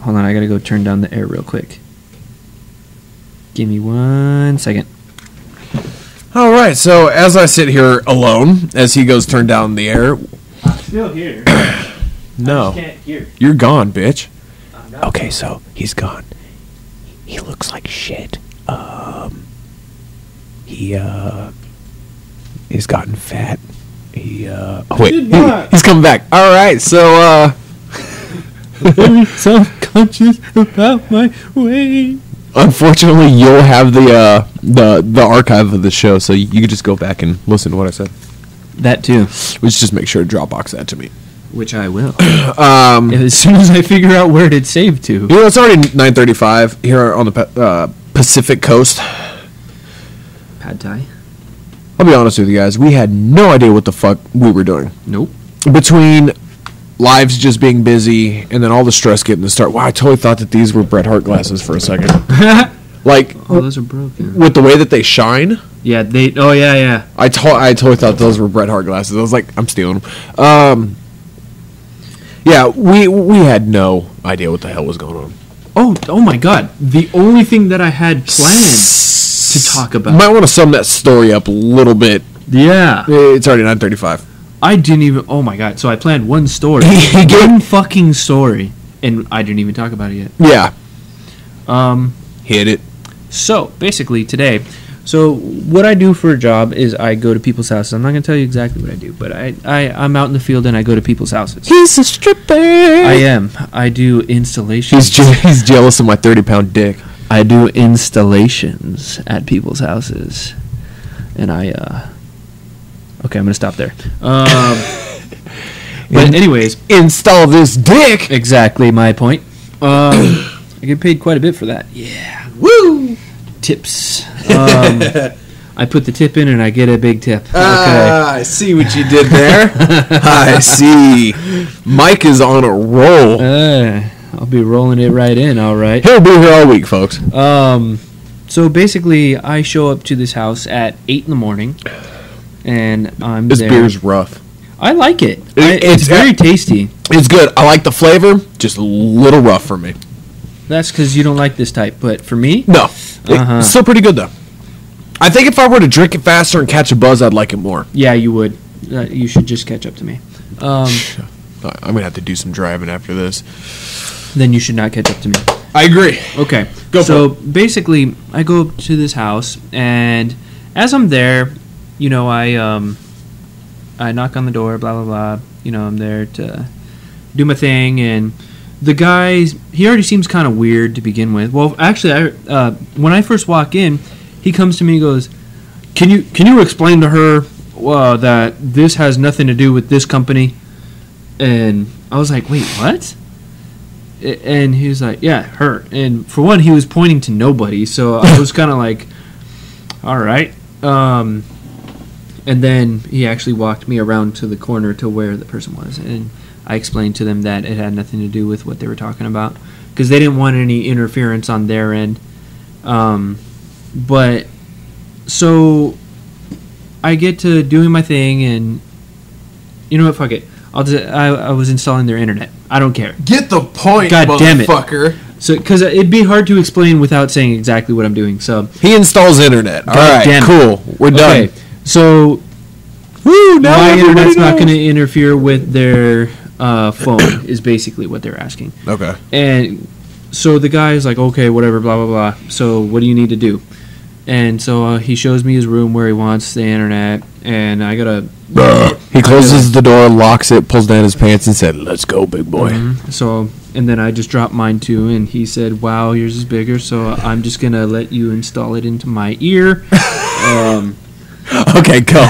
on, I gotta go turn down the air real quick. Give me 1 second. All right, so as I sit here alone, as he goes turn down the air. I'm still here. No. I just can't hear. You're gone, bitch. Okay, so he's gone. He looks like shit. He's gotten fat. He's coming back. All right, so very self-conscious about my weight. Unfortunately, you'll have the archive of the show, so you can just go back and listen to what I said. That too. Which just make sure to Dropbox that to me. Which I will. As soon as I figure out where it's saved to. You know, it's already 9:35 here on the Pacific Coast. Pad Thai. I'll be honest with you guys. We had no idea what the fuck we were doing. Nope. Between lives just being busy and then all the stress getting to start. Wow, I totally thought that these were Bret Hart glasses for a second. Like, those are broken. With the way that they shine. Yeah, they. Oh yeah. I totally thought those were Bret Hart glasses. I was like, I'm stealing them. Yeah, we had no idea what the hell was going on. Oh my God! The only thing that I had planned to talk about. You might want to sum that story up a little bit. Yeah. It's already 9:35. I didn't even... Oh, my God. So I planned one story. One fucking story. And I didn't even talk about it yet. Yeah. Hit it. So, basically, today... So, what I do for a job is I go to people's houses. I'm not going to tell you exactly what I do, but I'm out in the field and I go to people's houses. He's a stripper! I am. I do installations. He's jealous of my 30-pound dick. I do installations at people's houses. And Okay, I'm going to stop there. But anyways. Install this dick! Exactly my point. I get paid quite a bit for that. Yeah. Woo! Tips. I put the tip in and I get a big tip. Okay. I see what you did there. I see. Mike is on a roll. I'll be rolling it right in, all right. He'll be here all week, folks. So basically, I show up to this house at 8 in the morning, and I'm This there. beer's rough. I like it. It's It's very tasty. It's good. I like the flavor. Just a little rough for me. That's because you don't like this type, but for me, No. Uh-huh. It's still pretty good, though. I think if I were to drink it faster and catch a buzz, I'd like it more. yeah, you would. You should just catch up to me. I'm going to have to do some driving after this. Then you should not catch up to me. I agree. Okay. Go so basically, I go up to this house, and as I'm there, you know, I knock on the door, blah blah blah. You know, I'm there to do my thing, and the guy, he already seems kind of weird to begin with. Well, actually, when I first walk in, he comes to me and goes, "Can you explain to her that this has nothing to do with this company?" And I was like, "Wait, what?" And he was like, "Yeah, her." And for one, he was pointing to nobody, so I was kind of like, "All right." And then he actually walked me around to the corner to where the person was, and I explained to them that it had nothing to do with what they were talking about because they didn't want any interference on their end. But so I get to doing my thing, and you know what? Fuck it. I was installing their internet. I don't care. Get the point, God damn it. motherfucker. So, because it'd be hard to explain without saying exactly what I'm doing. So, He installs internet. All God right, damn it. cool. We're done. okay. So Woo, now my everybody internet's not knows. going to interfere with their phone. Is basically what they're asking. Okay. And so the guy's like, okay, whatever, blah blah blah. So what do you need to do? And so he shows me his room where he wants the internet, and I gotta. He closes the door, locks it, pulls down his pants, and said, "Let's go, big boy." So, and then I just dropped mine too, and he said, "Wow, yours is bigger." So I'm just gonna let you install it into my ear. Okay, go.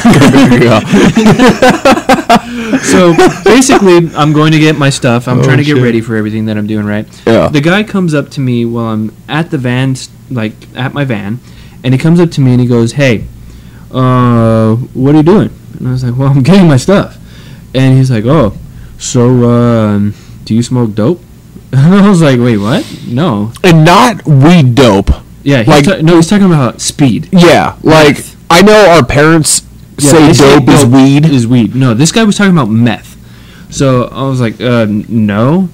So basically, I'm going to get my stuff. I'm Oh, trying to get shit. ready for everything that I'm doing. Right. Yeah. The guy comes up to me while I'm at the van, like at my van, and he comes up to me and he goes, "Hey, what are you doing?" And I was like, "Well, I'm getting my stuff." And he's like, "Oh, so do you smoke dope?" And I was like, "Wait, what? No." And not weed dope. Yeah, Like- he's talking about speed. Yeah, like, Meth. I know our parents say they say dope is weed. Is weed. No, this guy was talking about meth. So I was like, no.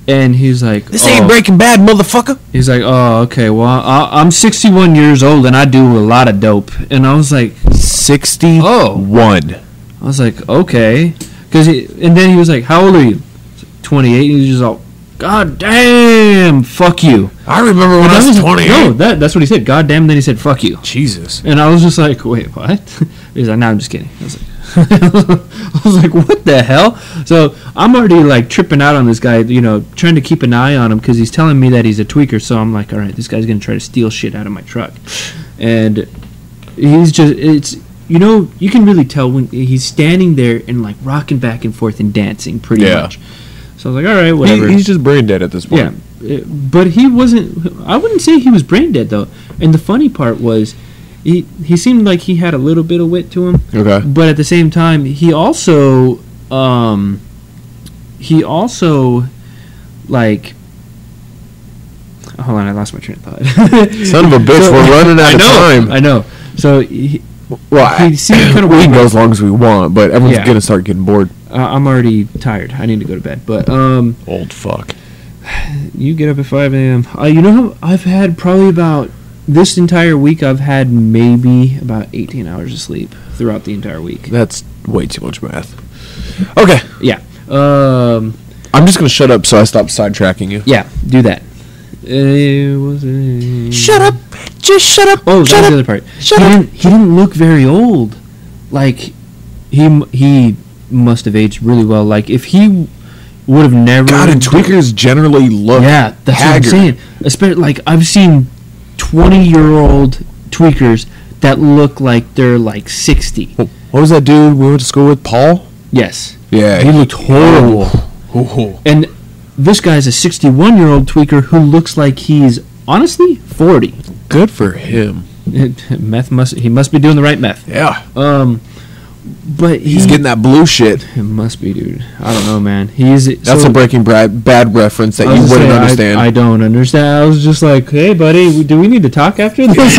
And he's like, This ain't Breaking Bad, motherfucker. He's like, oh, okay, well, I'm 61 years old and I do a lot of dope. And I was like, 61. I was like, okay. And then he was like, how old are you? 28. And he was just all, God damn, fuck you. I remember when I was 28. No, that's what he said. God damn, then he said, fuck you. Jesus. And I was just like, wait, what? He's like, no, I'm just kidding. I was like, I was like, what the hell? So I'm already like tripping out on this guy, you know, trying to keep an eye on him because he's telling me that he's a tweaker. So I'm like, all right, this guy's gonna try to steal shit out of my truck, and it's you know, you can really tell when he's standing there and like rocking back and forth and dancing pretty much. So I was like, all right, whatever. He's just brain dead at this point. Yeah, but he wasn't. I wouldn't say he was brain dead though. And the funny part was, he seemed like he had a little bit of wit to him. Okay. But at the same time, he also like. Hold on, I lost my train of thought. Son of a bitch, we're running out of time. I know. So he seemed kind of we can weird. go as long as we want, but everyone's Yeah. gonna start getting bored. I'm already tired. I need to go to bed. But Old fuck. you get up at 5 a.m. You know how I've had probably about this entire week. I've had maybe about 18 hours of sleep throughout the entire week. That's way too much math. Okay. Yeah. I'm just gonna shut up so I stop sidetracking you. Yeah. Do that. Shut up. Just shut up. Oh, shut that was up. the other part. Shut he up. He didn't look very old. Like he must have aged really well. Like if he would have never. God, and tweakers generally look Yeah, that's haggard. what I'm saying. Especially like I've seen 20-year-old tweakers that look like they're like 60. What was that dude we went to school with, Paul? Yes. Yeah. He looked horrible. Ooh. And this guy's a 61-year-old tweaker who looks like he's honestly 40. Good for him. He must be doing the right meth. Yeah. But He's getting that blue shit. It must be, dude. I don't know, man. That's a Breaking Bad reference that you wouldn't understand. I don't understand. I was just like, hey, buddy, do we need to talk after this?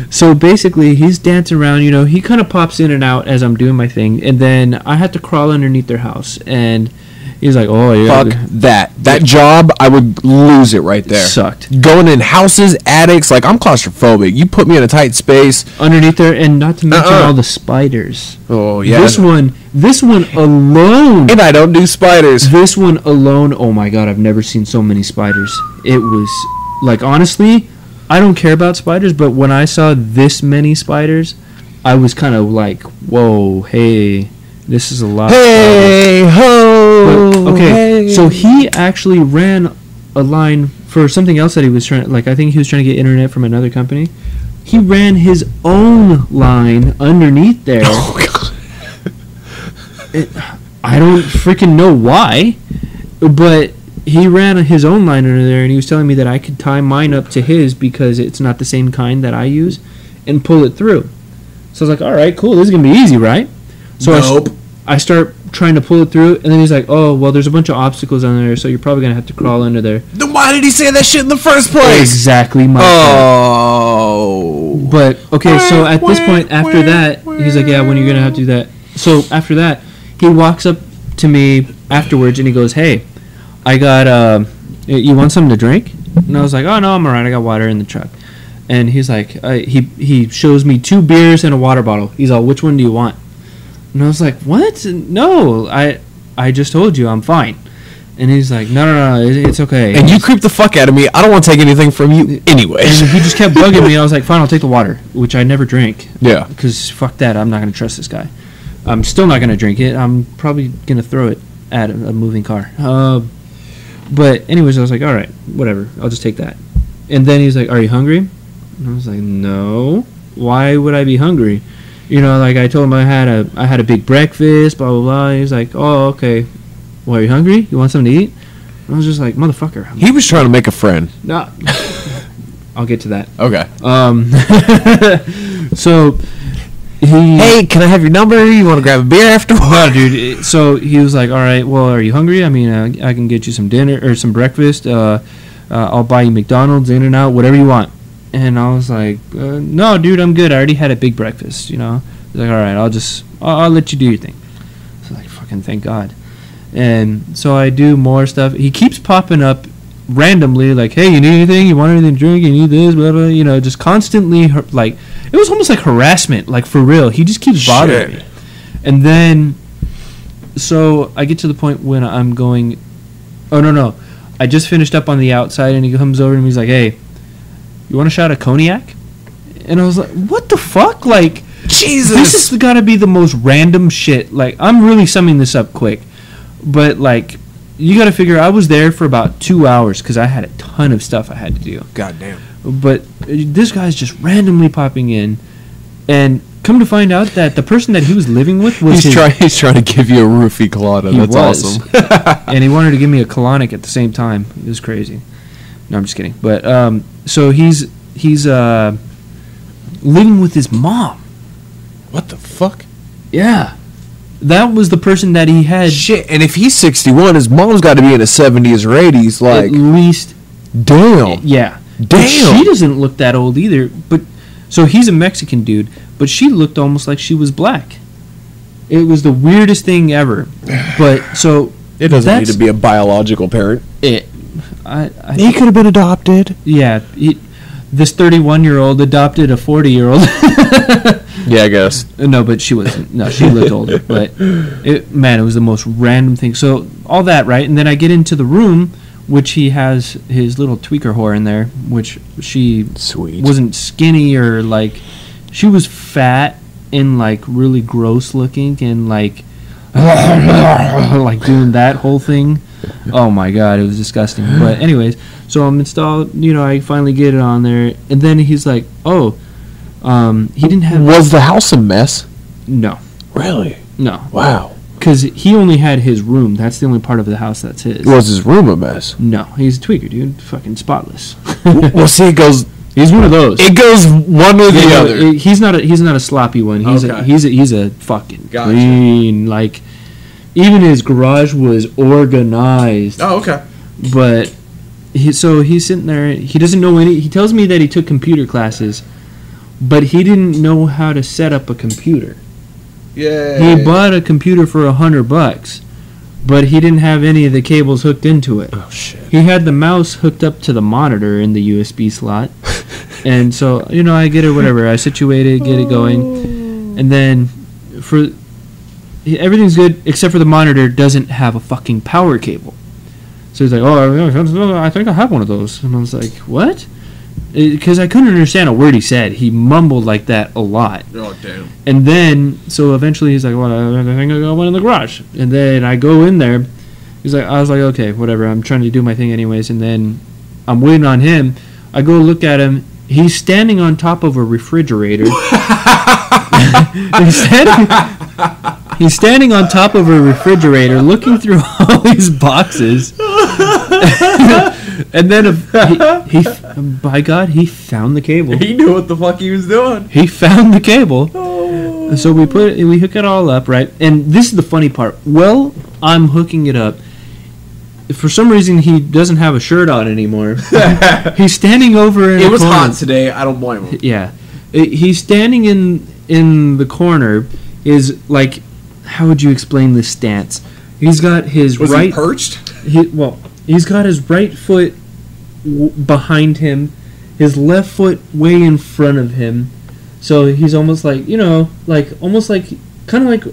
So basically, he's dancing around. You know, he kind of pops in and out as I'm doing my thing, and then I had to crawl underneath their house, and he's like, "Oh, you fuck that job! I would lose it right there." Sucked. Going in houses, attics, like I'm claustrophobic. You put me in a tight space underneath there, and not to mention all the spiders. Oh yeah, this one alone. And I don't do spiders. This one alone. Oh my god, I've never seen so many spiders. It was like, honestly, I don't care about spiders, but when I saw this many spiders, I was kind of like, whoa, hey, this is a lot. Hey ho. But, okay, hey. So he actually ran a line for something else that he was trying. Like, I think he was trying to get internet from another company. He ran his own line underneath there. Oh, God. I don't freaking know why, but he ran his own line under there, and he was telling me that I could tie mine up to his because it's not the same kind that I use, and pull it through. So I was like, all right, cool, this is going to be easy, right? So nope. I start trying to pull it through, and then he's like, oh, well, there's a bunch of obstacles on there, so you're probably going to have to crawl under there. Then why did he say that shit in the first place? Exactly my point. But, okay, so at this point, after that, he's like, yeah, when are you going to have to do that? So after that, he walks up to me afterwards, and he goes, hey, I got, you want something to drink? And I was like, oh, no, I'm all right. I got water in the truck. And he's like, he shows me 2 beers and a water bottle. He's all, which one do you want? And I was like, what? No, I just told you I'm fine. And he's like, no, it's okay. And you creeped the fuck out of me. I don't want to take anything from you anyway. And he just kept bugging me. I was like, fine, I'll take the water, which I never drink. Yeah. Because fuck that. I'm not going to trust this guy. I'm still not going to drink it. I'm probably going to throw it at a moving car. But anyways, I was like, all right, whatever. I'll just take that. And then he's like, are you hungry? And I was like, no. Why would I be hungry? You know, like I told him I had a big breakfast, blah, blah, blah. And he's like, oh, okay. Well, are you hungry? You want something to eat? And I was just like, motherfucker. He was trying to make a friend. No. I'll get to that. Okay. So hey, can I have your number? You want to grab a beer afterwards? No, dude. So he was like, all right, well, are you hungry? I mean, I can get you some dinner or some breakfast. I'll buy you McDonald's, In-N-Out, whatever you want. And I was like, no, dude, I'm good. I already had a big breakfast, you know. He's like, all right, I'll let you do your thing. So like, fucking thank God. And so I do more stuff. He keeps popping up randomly, like, hey, you need anything? You want anything to drink? You need this? Blah, blah, you know, just constantly, like, it was almost like harassment, like, for real. He just keeps bothering me. And then, so I get to the point when I'm going, oh, no. I just finished up on the outside, and he comes over and he's like, hey, you want a shot of cognac? And I was like, what the fuck? Like, Jesus. This has got to be the most random shit. Like, I'm really summing this up quick. But, like, you got to figure, I was there for about 2 hours because I had a ton of stuff I had to do. Goddamn. But this guy's just randomly popping in. And come to find out that the person that he was living with was He's trying to give you a roofie colada. That's awesome. And he wanted to give me a colonic at the same time. It was crazy. No, I'm just kidding. But, so he's living with his mom. What the fuck? Yeah. That was the person that he had. Shit, and if he's 61, his mom's got to be in the 70s or 80s. Like, at least. Damn. Yeah. Damn. But she doesn't look that old either. But so he's a Mexican dude, but she looked almost like she was black. It was the weirdest thing ever. But so it doesn't need to be a biological parent. He could have been adopted. Yeah. This 31-year-old adopted a 40-year-old. Yeah, I guess. No, but she wasn't. No, she looked older. But, it was the most random thing. So, all that, right? And then I get into the room, which he has his little tweaker whore in there, which she wasn't skinny or, like, she was fat and, like, really gross looking and, like, like doing that whole thing. Oh, my God. It was disgusting. But, anyways, so I'm installed, I finally get it on there. And then he's like, oh, he didn't have... Was the house a mess? No. Really? No. Wow. because he only had his room. That's the only part of the house that's his. Was his room a mess? No, he's a tweaker, dude. Fucking spotless. Well, see, it goes. He's one of those. It goes one or the other. He's not a sloppy one. He's Okay. he's a fucking Gotcha. clean. Like, even his garage was organized. Oh, okay. But he's sitting there. He doesn't know any. He tells me that he took computer classes, but he didn't know how to set up a computer. Yeah. He bought a computer for $100, but he didn't have any of the cables hooked into it. Oh shit. He had the mouse hooked up to the monitor in the USB slot. And so, I get it, whatever. I situate it, get it going. And then everything's good except for the monitor doesn't have a fucking power cable. So he's like, oh, I think I have one of those. And I was like, what? Because I couldn't understand a word he said. He mumbled like that a lot. Oh, damn. And then, so eventually he's like, well, I think I got one in the garage. And then I go in there. I was like, okay, whatever. I'm trying to do my thing anyways. And then I'm waiting on him. I go look at him. He's standing on top of a refrigerator. He's standing on top of a refrigerator looking through all these boxes. And then he by God, he found the cable. He knew what the fuck he was doing. He found the cable. Oh. So we hook it all up, right? And this is the funny part. Well, I'm hooking it up. For some reason, he doesn't have a shirt on anymore. He's standing over in It the was corner. hot today. I don't blame him. Yeah. He's standing in the corner. Is like, how would you explain this stance? He's got his Was right... he perched? He's got his right foot behind him, his left foot way in front of him. So he's almost like, kind of like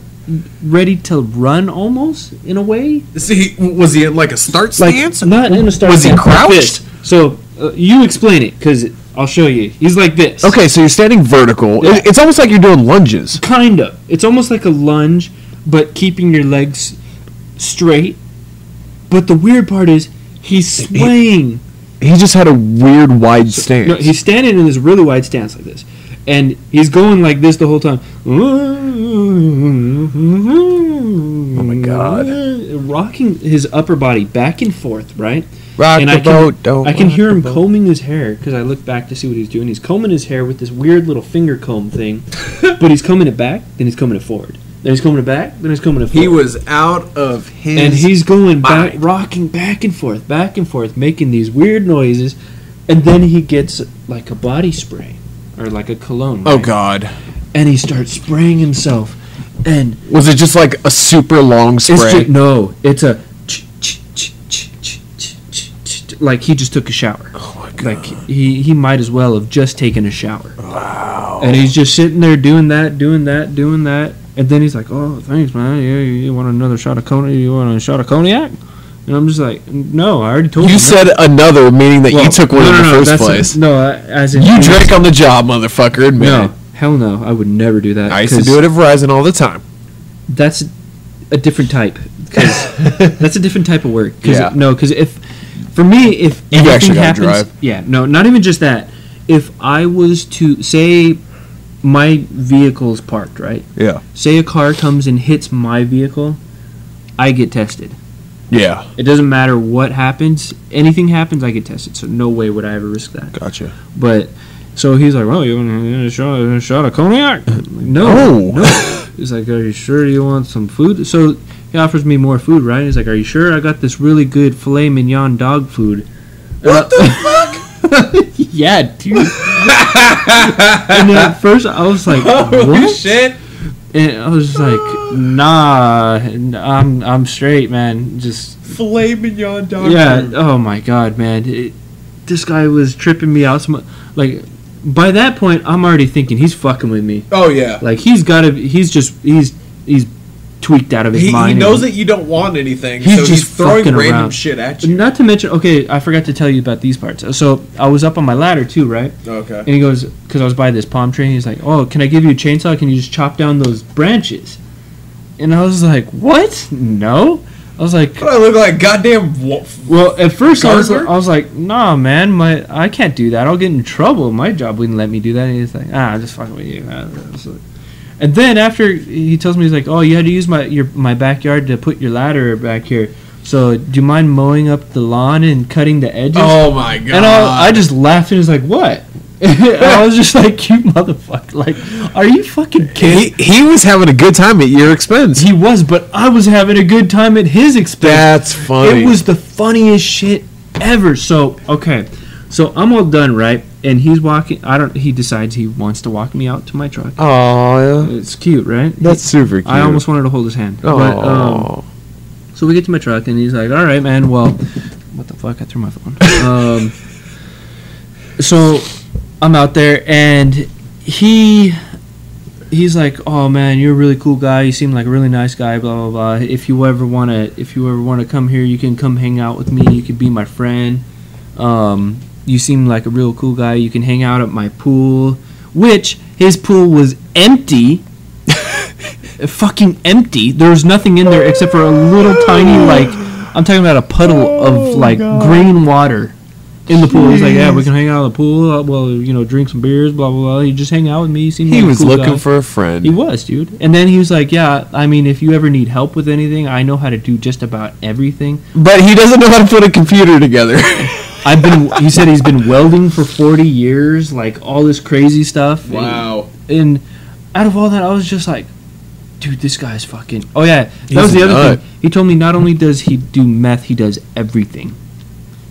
ready to run almost, in a way. See, was he in like a start stance? Not in a start Was he stance. crouched? Like this. So you explain it, because I'll show you. He's like this. Okay, so you're standing vertical. Yeah. It's almost like you're doing lunges. Kind of. It's almost like a lunge, but keeping your legs straight. But the weird part is, he's swaying. He just had a weird wide stance. No, he's standing in this really wide stance like this. And he's going like this the whole time. Oh my God. Rocking his upper body back and forth, right? Rock And the boat, don't I can rock hear the him boat. combing his hair, because I look back to see what he's doing. He's combing his hair with this weird little finger comb thing. But he's combing it back, then he's combing it forward. Then he's combing it back, then he's combing it forward. He was out of his And he's going back, mind. rocking back and forth, making these weird noises. And then he gets like a body spray, or like a cologne. Oh right? God. And he starts spraying himself. And Was it just like a super long spray? it's a like he just took a shower. Oh my God. Like he might as well have just taken a shower. Wow. And he's just sitting there doing that. And then he's like, "Oh, thanks, man. You want another shot of cognac? You want a shot of cognac?" And I'm just like, "No, I already told you." You said another, meaning that you took one in the first place. As in You drank on the job, motherfucker. Admit No, it. hell no. I would never do that. I used to 'cause do it at Verizon all the time. That's a different type. 'Cause that's a different type of work. Yeah. Because if You anything actually gotta happens, drive. yeah, no, not even just that. If I was to say my vehicle's parked, right? Yeah. Say a car comes and hits my vehicle, I get tested. Yeah. It doesn't matter what happens. Anything happens, I get tested. So no way would I ever risk that. Gotcha. But so he's like, "Well, you want a shot of cognac?" I'm like, no, Oh. no. He's like, "Are you sure you want some food?" So he offers me more food, right? He's like, "Are you sure? I got this really good filet mignon dog food." What the fuck? Yeah, dude. And at first I was like, Holy "What?" shit. And I was like, "Nah, I'm straight, man. Just Filet mignon dog yeah." food. Oh my God, man. This guy was tripping me out. Like, by that point, I'm already thinking he's fucking with me. Oh yeah. Like, he's tweaked out of his He mind. knows that you don't want anything, He's so just he's throwing fucking random around. shit at you. Not to mention, okay, I forgot to tell you about these parts. So I was up on my ladder too, right? Okay. And he goes, because I was by this palm tree, and he's like, "Oh, can I give you a chainsaw? Can you just chop down those branches?" And I was like, "What? No." I was like, What do I look like? Goddamn wolf. well, at first I was Gardener? like, "Nah, man, I can't do that. I'll get in trouble. My job wouldn't let me do that." And he's like, "I'm just fucking with you." And then after he tells me, he's like, "Oh, you had to use my backyard to put your ladder back here. So do you mind mowing up the lawn and cutting the edges?" Oh my god! And I just laughed and was like, "What?" And I was just like, "You motherfucker! Like, are you fucking kidding?" He was having a good time at your expense. He was, but I was having a good time at his expense. That's funny. It was the funniest shit ever. So okay, so I'm all done, right? And he's walking. He decides he wants to walk me out to my truck. Oh, yeah. It's cute, right? That's super cute. I almost wanted to hold his hand. Oh. But, so we get to my truck, and he's like, "All right, man. Well, what the fuck? I threw my phone." So I'm out there, and he's like, "Oh man, you're a really cool guy. You seem like a really nice guy. Blah blah blah. If you ever wanna come here, you can come hang out with me. You can be my friend. You seem like a real cool guy. You can hang out at my pool," which his pool was empty. Fucking empty. There was nothing in there except for a little tiny, like, I'm talking about a puddle of like green water in the pool. He's like, "Yeah, we can hang out at the pool. Well, drink some beers, blah blah blah. You just hang out with me." He was looking for a friend. He was, dude. And then he was like, "Yeah, I mean, if you ever need help with anything, I know how to do just about everything." But he doesn't know how to put a computer together. He said he's been welding for 40 years, like all this crazy stuff. Wow. And out of all that, I was just like, dude, this guy's fucking... Oh, yeah. That was He's the a other nut. thing. He told me not only does he do meth, he does everything.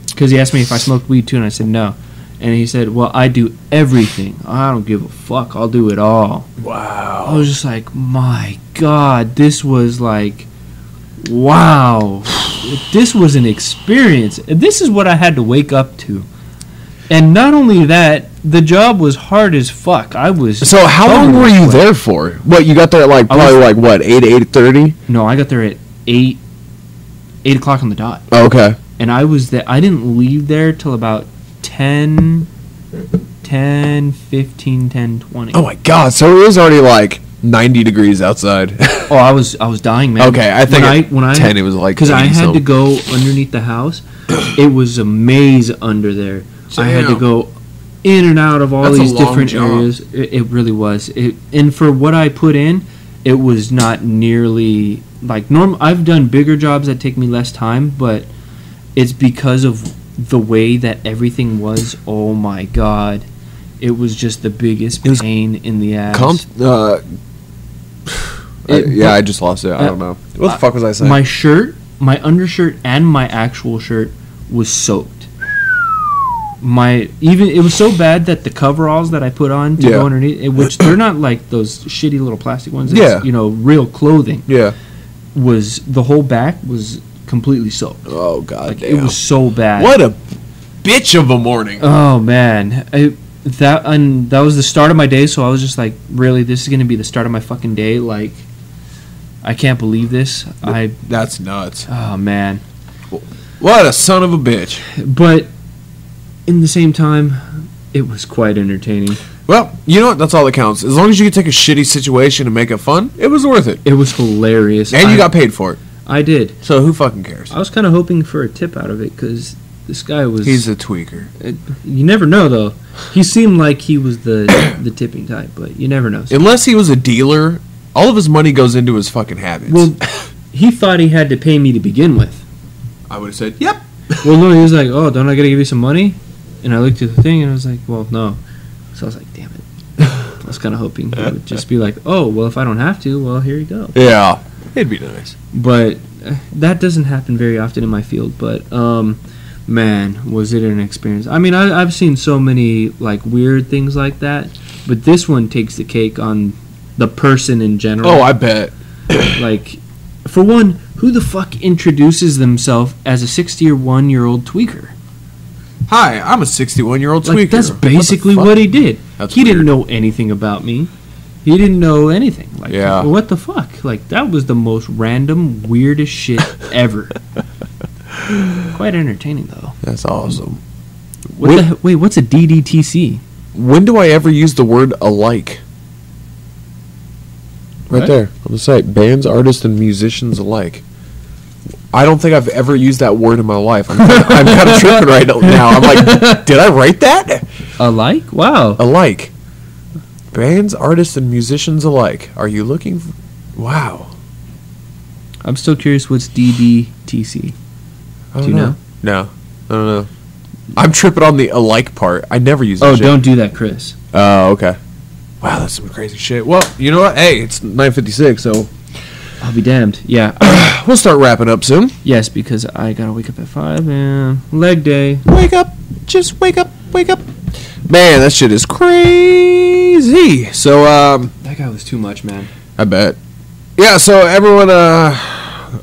Because he asked me if I smoked weed, too, and I said no. And he said, "Well, I do everything. I don't give a fuck. I'll do it all." Wow. I was just like, my God, this was like... Wow. This was an experience. This is what I had to wake up to. And not only that, the job was hard as fuck. So how long were you there for? What, you got there at 8 to 8:30? No, I got there at 8 o'clock on the dot. Oh, okay. And I was there. I didn't leave there till about 10, 15, 10, 20. Oh my god, so it was already like 90 degrees outside. Oh, I was dying, man. Okay, I think when I 10 it was like because I 80 had to something. go underneath the house. It was a maze under there. I had to Damn. go in and out of all That's a these long different job. areas. It really was. And for what I put in, it was not nearly like normal. I've done bigger jobs that take me less time, but it's because of the way that everything was. Oh my god, it was just the biggest pain in the ass. I just lost it. I don't know. What the fuck was I saying? My shirt, my undershirt, and my actual shirt was soaked. It was so bad that the coveralls that I put on to go underneath, which they're not like those shitty little plastic ones. It's, real clothing. Yeah. Was the whole back was completely soaked. Oh god, Like, damn. it was so bad. What a bitch of a morning. Oh man, that was the start of my day. So I was just like, really, this is gonna be the start of my fucking day. Like, I can't believe this. That's nuts. Oh man. What a son of a bitch. But in the same time, it was quite entertaining. Well, you know what? That's all that counts. As long as you could take a shitty situation and make it fun, it was worth it. It was hilarious. And you got paid for it. I did. So who fucking cares? I was kind of hoping for a tip out of it because this guy was... He's a tweaker. You never know, though. He seemed like he was the tipping type, but you never know. Unless he was a dealer, all of his money goes into his fucking habits. Well, he thought he had to pay me to begin with. I would have said, yep. Well, no, he was like, "Oh, don't I gotta give you some money?" And I looked at the thing and I was like, "Well, no." So I was like, "Damn it." I was kind of hoping he would just be like, "Oh, well, if I don't have to, well, here you go." Yeah. It'd be nice. But that doesn't happen very often in my field. But man, was it an experience. I mean, I've seen so many like weird things like that, but this one takes the cake on the person in general. Oh, I bet. Like, for one, who the fuck introduces themselves as a 61-year-old tweaker? Hi, I'm a 61-year-old tweaker. Like, that's basically what he did. That's he weird. didn't know anything about me. He didn't know anything. Like, Yeah. what the fuck? Like, that was the most random, weirdest shit ever. Quite entertaining, though. That's awesome. Wait, what's a DDTC? When do I ever use the word alike? Right What? there on the site. Bands, artists, and musicians alike. I don't think I've ever used that word in my life. I'm kind of tripping right now. I'm like, did I write that? Alike? Wow. Alike. bands, artists, and musicians alike. Are you looking for... Wow. I'm still curious, what's DBTC? I don't Do you know? No. I don't know. I'm tripping on the alike part. I never use that Oh, shit. don't do that, Chris. Oh, okay. Wow, that's some crazy shit. Well, you know what? Hey, it's 9:56, so I'll be damned. Yeah. we'll start wrapping up soon. Yes, because I gotta wake up at 5 and leg day. Wake up. Just wake up. Wake up. Man, that shit is crazy. So, That guy was too much, man. I bet. Yeah, so everyone,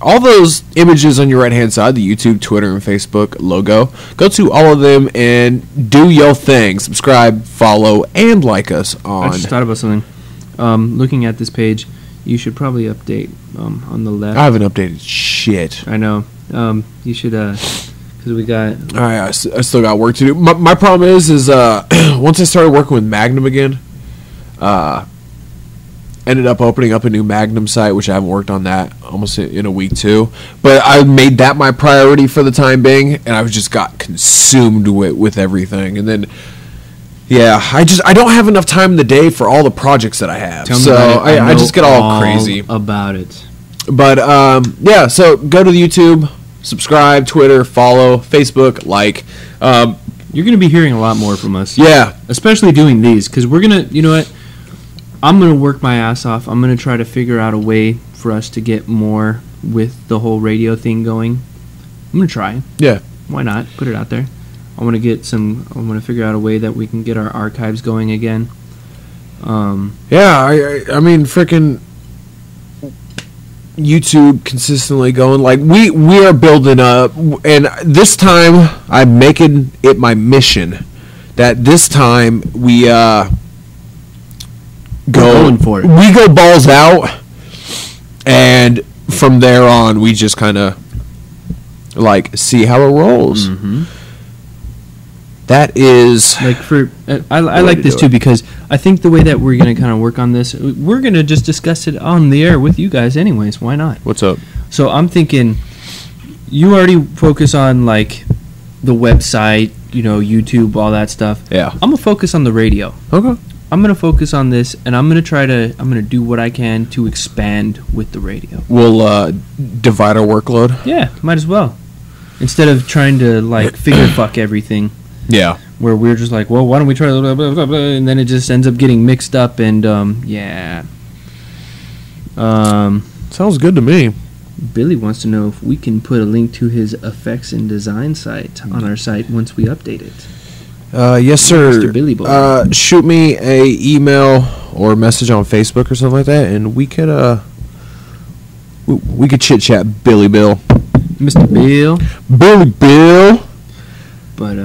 all those images on your right-hand side, the YouTube, Twitter, and Facebook logo, go to all of them and do your thing. Subscribe, follow, and like us I on... just thought about something. Looking at this page, you should probably update on the left. I haven't updated shit. I know. You should, because we got... All right, I still got work to do. My problem is once I started working with Magnum again, ended up opening up a new Magnum site, which I haven't worked on that almost in a week too. But I made that my priority for the time being, and I just got consumed with everything. And then, yeah, I don't have enough time in the day for all the projects that I have. Tell me So about it. I just get all crazy about it. But yeah, so go to the YouTube, subscribe, Twitter, follow, Facebook, like. You're going to be hearing a lot more from us. Yeah. Especially doing these, because we're going to, you know what? I'm going to work my ass off. I'm going to try to figure out a way for us to get more with the whole radio thing going. I'm going to try. Yeah. Why not? Put it out there. I want to figure out a way that we can get our archives going again. Yeah, I mean, freaking YouTube consistently going. Like, we are building up, and this time I'm making it my mission that this time we going for it. We go balls out, and from there on we just kind of like see how it rolls. Mm-hmm. That is like I like this too, because I think the way that we're going to kind of work on this, we're going to just discuss it on the air with you guys anyways. Why not? What's up? So I'm thinking you already focus on like the website, YouTube, all that stuff. Yeah. I'm going to focus on the radio. Okay. I'm going to focus on this, and I'm going to do what I can to expand with the radio. We'll divide our workload. Yeah, might as well. Instead of trying to like figure fuck everything. Yeah. Where we're just like, well, why don't we try blah, blah, blah, blah, and then it just ends up getting mixed up, and yeah. Sounds good to me. Billy wants to know if we can put a link to his effects and design site on our site once we update it. Yes, sir. Mr. Billy Boy. Shoot me a email or message on Facebook or something like that, and we could we could chit chat, Billy Bill. Mr. Bill. Billy Bill. But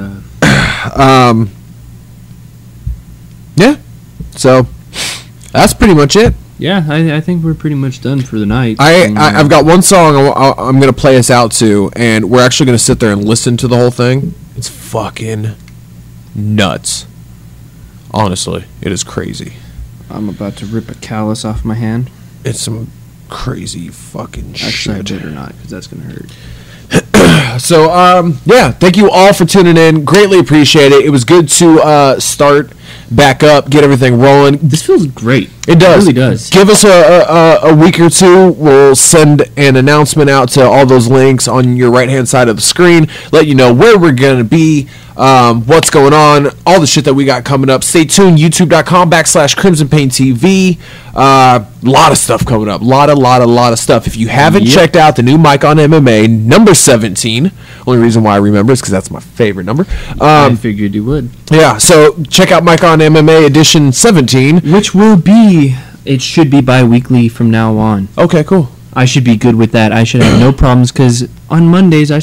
yeah. So that's pretty much it. yeah, I think we're pretty much done for the night. I've got one song I'm gonna play us out to, and we're actually gonna sit there and listen to the whole thing. It's fucking nuts. Honestly, it is crazy. I'm about to rip a callus off my hand. It's some crazy fucking Actually, shit. I better not, because that's gonna hurt. So, yeah, thank you all for tuning in. Greatly appreciate it. It was good to start back up, get everything rolling. This feels great. It does. It really does. Give us a week or two. We'll send an announcement out to all those links on your right-hand side of the screen. Let you know where we're going to be, what's going on, all the shit that we got coming up. Stay tuned, youtube.com/Krymzon Pain TV. Lot of stuff coming up. Lot of stuff. If you haven't checked out the new Mike on MMA, number 17, only reason why I remember is because that's my favorite number. I figured you would. Yeah, so check out Mike on MMA edition 17. Which will be, it should be bi-weekly from now on. Okay, cool. I should be good with that. I should have no problems, because on Mondays I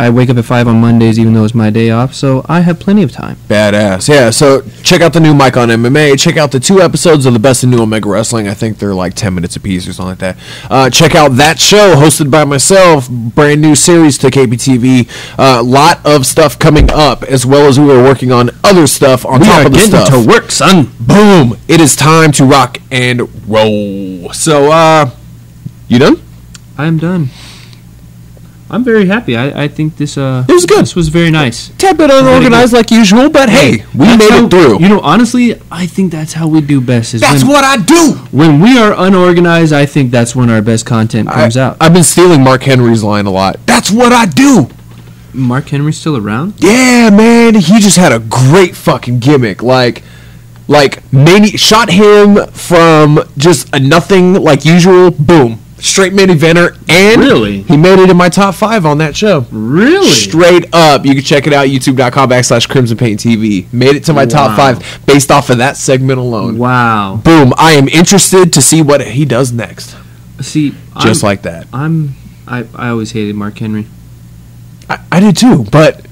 wake up at 5 on Mondays, even though it's my day off, so I have plenty of time. Badass. Yeah, so check out the new Mike on MMA. Check out the 2 episodes of the Best of New Omega Wrestling. I think they're like 10 minutes apiece or something like that. Check out that show hosted by myself. Brand new series to KPTV. Lot of stuff coming up, as well as we were working on other stuff on top of the stuff. To work, son. Boom. It is time to rock and roll. So, you done? I'm done. I'm very happy. I think this It was good. This was very nice. Tad bit unorganized like usual, but hey, we made it through. You know, honestly, I think that's how we do best. That's what I do. When we are unorganized, I think that's when our best content comes out. I've been stealing Mark Henry's line a lot. That's what I do. Mark Henry's still around? Yeah, man. He just had a great fucking gimmick. Like shot him from just a nothing like usual. Boom. Straight main eventer, and really? He made it in my top 5 on that show. Really? Straight up. You can check it out, youtube.com/Krymzon Paint TV. Made it to my top 5 based off of that segment alone. Wow. Boom. I am interested to see what he does next. See, just like that. I always hated Mark Henry. I did too, but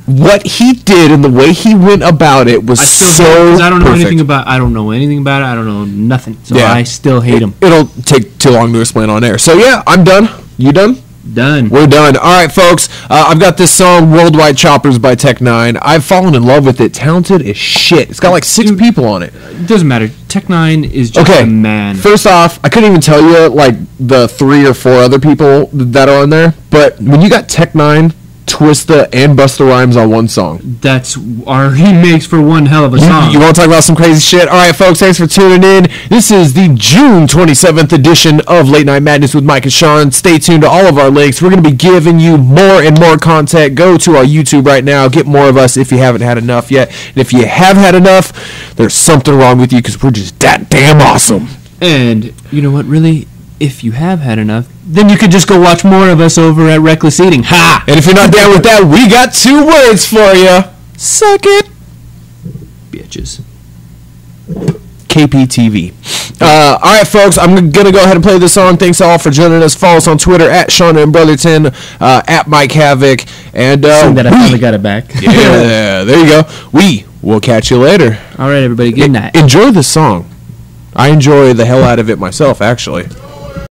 what he did and the way he went about it was I don't know perfect. anything about. I don't know anything about it. I don't know nothing. So Yeah. I still hate him. It'll take too long to explain on air. So yeah, I'm done. You done? Done. We're done. All right, folks. I've got this song, Worldwide Choppers by Tech 9. I've fallen in love with it. Talented as shit. It's got like 6 people on it. It doesn't matter. Tech 9 is just a man. First off, I couldn't even tell you like the 3 or 4 other people that are on there. But when you got Tech 9, Twista, and Busta Rhymes on one song. He makes for one hell of a song. You want to talk about some crazy shit? All right, folks, thanks for tuning in. This is the June 27th edition of Late Night Madness with Mike and Sean. Stay tuned to all of our links. We're going to be giving you more and more content. Go to our YouTube right now. Get more of us if you haven't had enough yet. And if you have had enough, there's something wrong with you because we're just that damn awesome. And you know what, really? If you have had enough, then you could just go watch more of us over at Reckless Eating. Ha! And if you're not down with that, we got 2 words for you. Suck it. Bitches. KPTV. All right, folks, I'm going to go ahead and play this song. Thanks all for joining us. Follow us on Twitter at Sean and Brotherton, at Mike Havoc. And that I finally got it back. Yeah, there you go. We will catch you later. All right, everybody. Good night. Enjoy this song. I enjoy the hell out of it myself, actually.